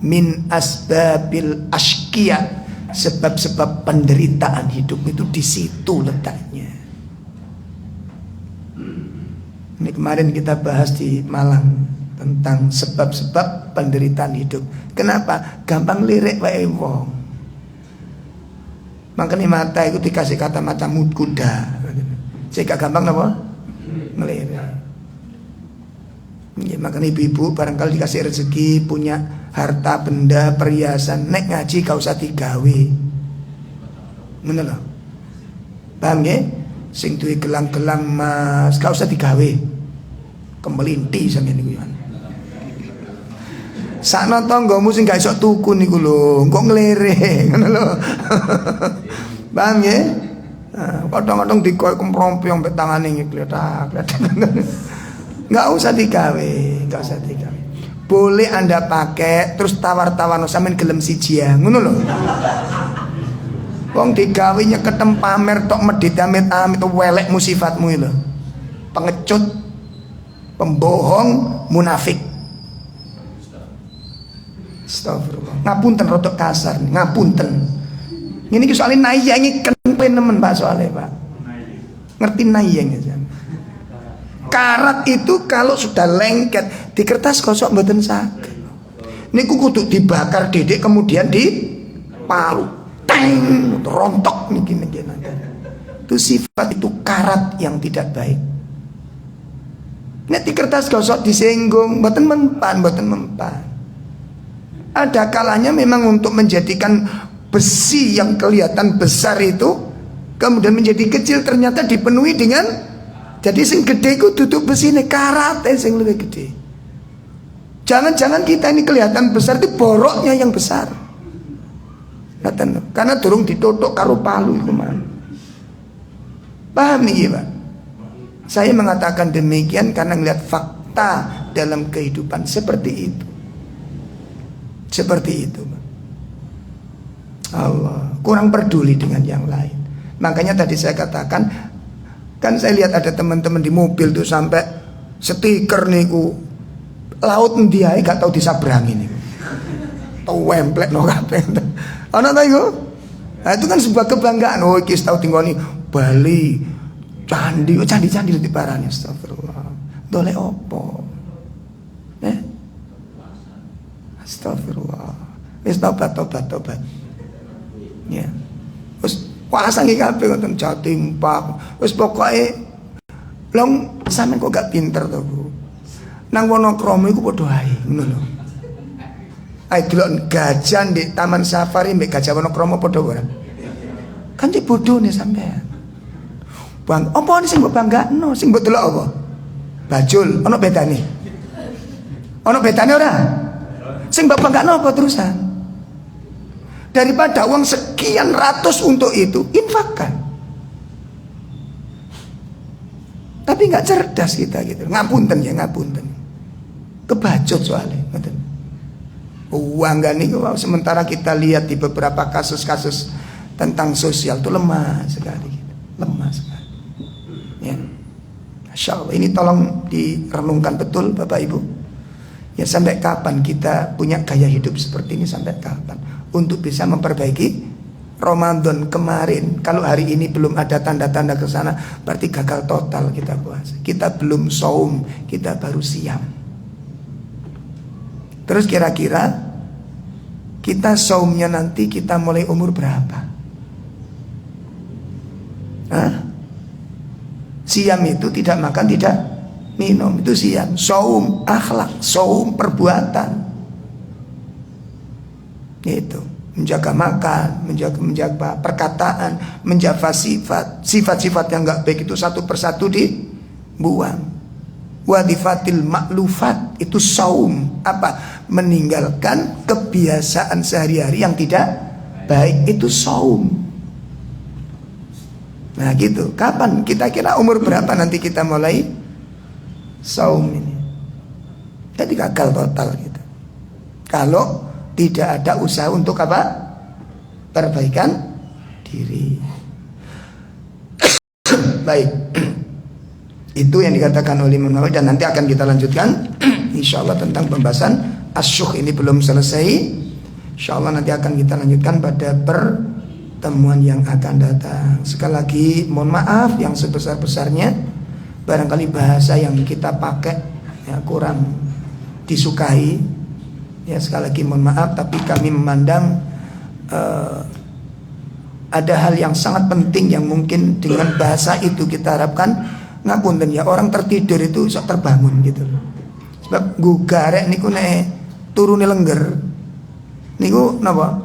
min asbabil ashqiya, sebab-sebab penderitaan hidup itu di situ letaknya. Ini kemarin kita bahas di Malang tentang sebab-sebab penderitaan hidup. Kenapa? Gampang lirik wae wong. Makanya mata itu dikasih kata mata mut kuda. Saya gampang apa? Ngelirik. Ya, makanya ibu-ibu barangkali dikasih rezeki punya harta benda perhiasan, nek ngaji gak usah digawe. Ngono lho. Paham nggih? Sing duwe gelang-gelang mas gak usah digawe. Kemelinti sampeyan niku ya. Sakno tanggamu sing gak iso tuku niku lho, kok ngelirik ngono lho. Paham ya? Kadang-kadang dikoy kemprompiong mbek tangane ngikletak. Enggak usah digawe. gak usah digawe. Boleh Anda pakai terus tawar-tawar sampean gelem siji ya, ngono lho. Wong digawe nyeketem pamer tok medhit amit-amit welekmu sifatmu lho. Pengecut, pembohong, munafik. Astagfirullah. Ngapunten rodok kasar, ngapunten. Ngene iki soalé nayangi kenpen nemen Pak soalé, Pak. Ngerti nayang ya. Karat itu kalau sudah lengket di kertas gosok mboten saged. Niku kudu dibakar dedek kemudian dipalu. Teng, rontok niki. Itu sifat, itu karat yang tidak baik. Nek di kertas gosok disinggung, mboten mempan. Ada kalanya memang untuk menjadikan besi yang kelihatan besar itu kemudian menjadi kecil, ternyata dipenuhi dengan, jadi sing gede ku tutup besi ini karat sing lebih gede. Jangan-jangan kita ini kelihatan besar itu boroknya yang besar. Karena durung ditotok karo palu itu mah. Paham nih Pak? Saya mengatakan demikian karena melihat fakta dalam kehidupan seperti itu. Seperti itu, Pak. Allah kurang peduli dengan yang lain. Makanya tadi saya katakan, kan saya lihat ada teman-teman di mobil tuh sampai stiker niku laut ndiae gak tau disabrangi niku. Tau wemplek no kabeh. Ana ta iku? Nah, itu kan sebuah kebanggaan. Oh iki tau tinggoni Bali, candi di parane, astagfirullah. Dole opo? Astagfirullah. Wis tobat. Ya. Wis pasang iki kabeh wonten Jatim Pak. Wis pokoke long sampean kok gak pinter to, Bu. Nang Wonokromo iku padha ae, ngono lho. Ae delok gajah di Taman Safari mbek gajah Wonokromo padha ora? Kan cek bodone sampean. Bang, apa sing mbok banggakno? Sing mbok delok apa? Bajul, ana bedane. Ana bedane ora? Sing mbok banggakno apa terusan? Daripada uang sekian ratus untuk itu, infakkan. Tapi nggak cerdas kita gitu. Ngapunten. Kebajot soalnya. Uang gak nih, sementara kita lihat di beberapa kasus-kasus tentang sosial itu lemah sekali. Ya. Masya Allah, ini tolong direnungkan betul Bapak Ibu. Ya sampai kapan kita punya gaya hidup seperti ini, sampai kapan? Untuk bisa memperbaiki Ramadan kemarin. Kalau hari ini belum ada tanda-tanda ke sana, berarti gagal total kita puasa. Kita belum saum, kita baru siam. Terus kira-kira kita saumnya nanti kita mulai umur berapa? Hah? Siam itu tidak makan, tidak minum, itu siam. Saum akhlak, saum perbuatan. Itu menjaga makan, menjaga perkataan, menjaga sifat-sifat yang enggak baik itu satu persatu dibuang. Wadifatil maklufat itu saum, apa? Meninggalkan kebiasaan sehari-hari yang tidak baik, itu saum. Nah gitu. Kapan kita kira umur berapa nanti kita mulai saum ini? Jadi gagal total gitu. Kalau tidak ada usaha untuk apa? Perbaikan diri. Baik. Itu yang dikatakan oleh Imam Nawawi, dan nanti akan kita lanjutkan insyaallah tentang pembahasan asyukh ini belum selesai. Insyaallah nanti akan kita lanjutkan pada pertemuan yang akan datang. Sekali lagi mohon maaf yang sebesar-besarnya, barangkali bahasa yang kita pakai ya kurang disukai. Ya sekali lagi mohon maaf, tapi kami memandang ada hal yang sangat penting yang mungkin dengan bahasa itu kita harapkan ngapunten ya, orang tertidur itu sok terbangun gitu. Sebab gugarek niku nek turune lengger niku napa?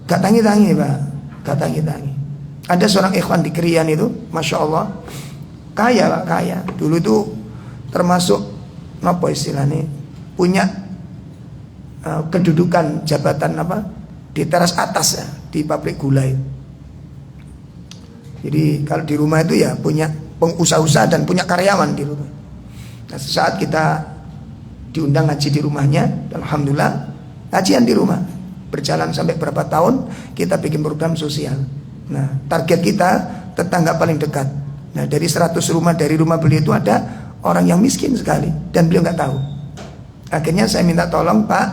Gak tangi-tangi, Pak. Gak tangi-tangi. Ada seorang ikhwan di Krian itu, Masya Allah, kaya Pak, kaya. Dulu itu termasuk napa istilahnya, punya kedudukan jabatan apa di teras atas ya, di pabrik gula itu. Jadi kalau di rumah itu ya punya pengusaha-usaha dan punya karyawan di rumah. Nah, saat kita diundang ngaji di rumahnya. Alhamdulillah kajian di rumah berjalan sampai berapa tahun. Kita bikin program sosial. Nah, target kita tetangga paling dekat. Nah, dari 100 rumah dari rumah beliau itu ada orang yang miskin sekali dan beliau nggak tahu. Akhirnya saya minta tolong, Pak,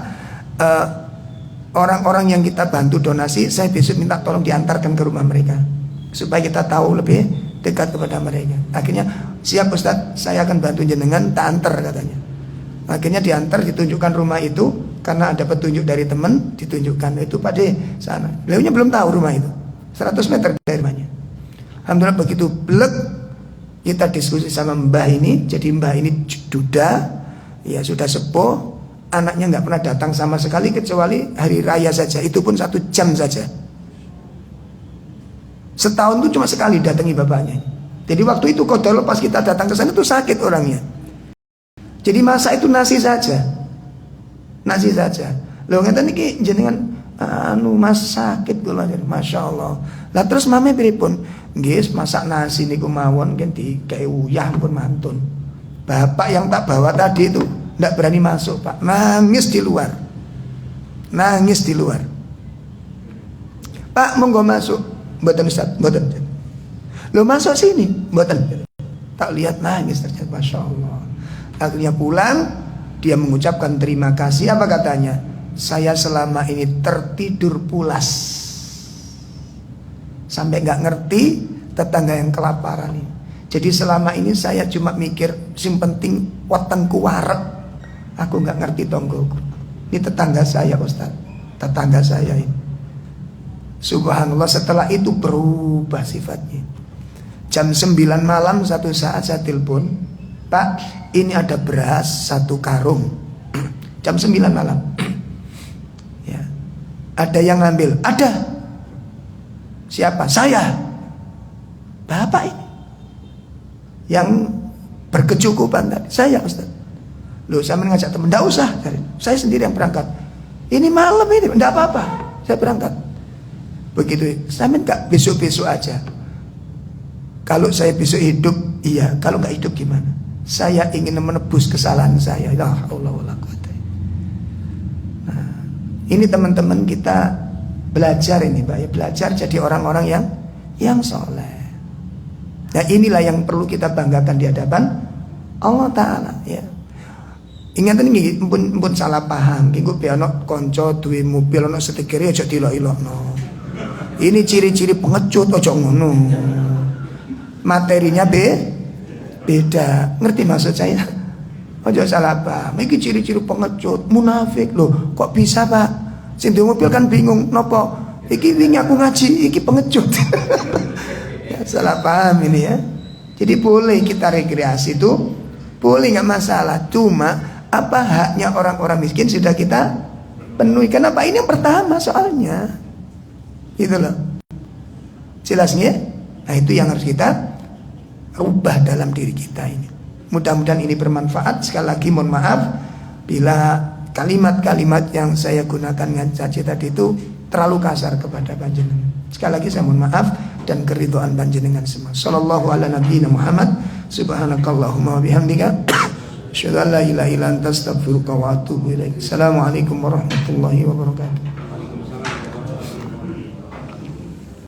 orang-orang yang kita bantu donasi, saya besok minta tolong diantarkan ke rumah mereka supaya kita tahu lebih dekat kepada mereka. Akhirnya siap Ustadz, saya akan bantu jenengan, tak antar katanya. Akhirnya diantar, ditunjukkan rumah itu karena ada petunjuk dari teman, ditunjukkan itu Pak De sana. Beliaunya belum tahu rumah itu, 100 meter dari rumahnya. Alhamdulillah begitu blek kita diskusi sama mbah ini. Jadi mbah ini duda, ya sudah sepuh, anaknya nggak pernah datang sama sekali kecuali hari raya saja, itu pun 1 jam saja. Setahun itu cuma sekali datangi bapaknya. Jadi waktu itu kodol pas kita datang ke sana itu sakit orangnya. Jadi masak itu nasi saja. Nasi saja. Lho ngeten iki jenengan mas sakit kula, Masya Allah. Lah terus mame pripun? Nggih masak nasi niku mawon kan dikei uyah pun mantun. Bapak yang tak bawa tadi itu ndak berani masuk, Pak. Nangis di luar. Nangis di luar. Pak monggo masuk. Mboten Ustaz, mboten. Lo masuk sini, mboten. Tak lihat nangis ternyata, Masya Allah. Akhirnya pulang, dia mengucapkan terima kasih. Apa katanya? Saya selama ini tertidur pulas, sampai nggak ngerti tetangga yang kelaparan ini. Jadi selama ini saya cuma mikir, yang penting wetengku warek, aku nggak ngerti tonggoku. Ini tetangga saya Ustaz, tetangga saya ini. Subhanallah, setelah itu berubah sifatnya. Jam 9 malam satu saat saya telepon, Pak ini ada beras 1 karung. Jam 9 malam. Ya. Ada yang ngambil? Ada. Siapa? Saya. Bapak ini yang berkecukupan tadi. Saya Ustaz. Loh saya mengajak teman, enggak usah, saya sendiri yang berangkat. Ini malam ini, enggak apa-apa, saya berangkat. Begitu, saya minta besok-besok aja. Kalau saya besok hidup, iya. Kalau nggak hidup gimana? Saya ingin menebus kesalahan saya. Ya Allah, nah, ini teman-teman kita belajar ini, Pak. Ya, belajar jadi orang-orang yang soleh. Nah inilah yang perlu kita banggakan di hadapan Allah Ta'ala. Ya. Ingat ini, pun salah paham. Gue piano konco duwe mobil, ono setikiri aja dilok-ilokno. Ini ciri-ciri pengecut, ojo ngono. Materinya beda. Ngerti maksud saya? Ojo salah paham. Iki ciri-ciri pengecut, munafik. Loh, kok bisa, Pak? Sing di mobil kan bingung, nopo? Iki wingi aku ngaji, iki pengecut. Ya, salah paham ini ya. Jadi boleh kita rekreasi itu, boleh nggak masalah. Cuma apa haknya orang-orang miskin sudah kita penuhi. Kenapa? Ini yang pertama soalnya. Gitu loh. Jelasnya? Nah itu yang harus kita rubah dalam diri kita ini. Mudah-mudahan ini bermanfaat. Sekali lagi mohon maaf bila kalimat-kalimat yang saya gunakan ngaji tadi itu terlalu kasar kepada panjenengan. Sekali lagi saya mohon maaf dan keridhaan panjenengan semua. Sallallahu ala nabiyina Muhammad. Subhanakallahumma wa bihamdika asyhadu an la ilaha illa anta astaghfiruka wa atubu ilaik. Assalamualaikum warahmatullahi wabarakatuh.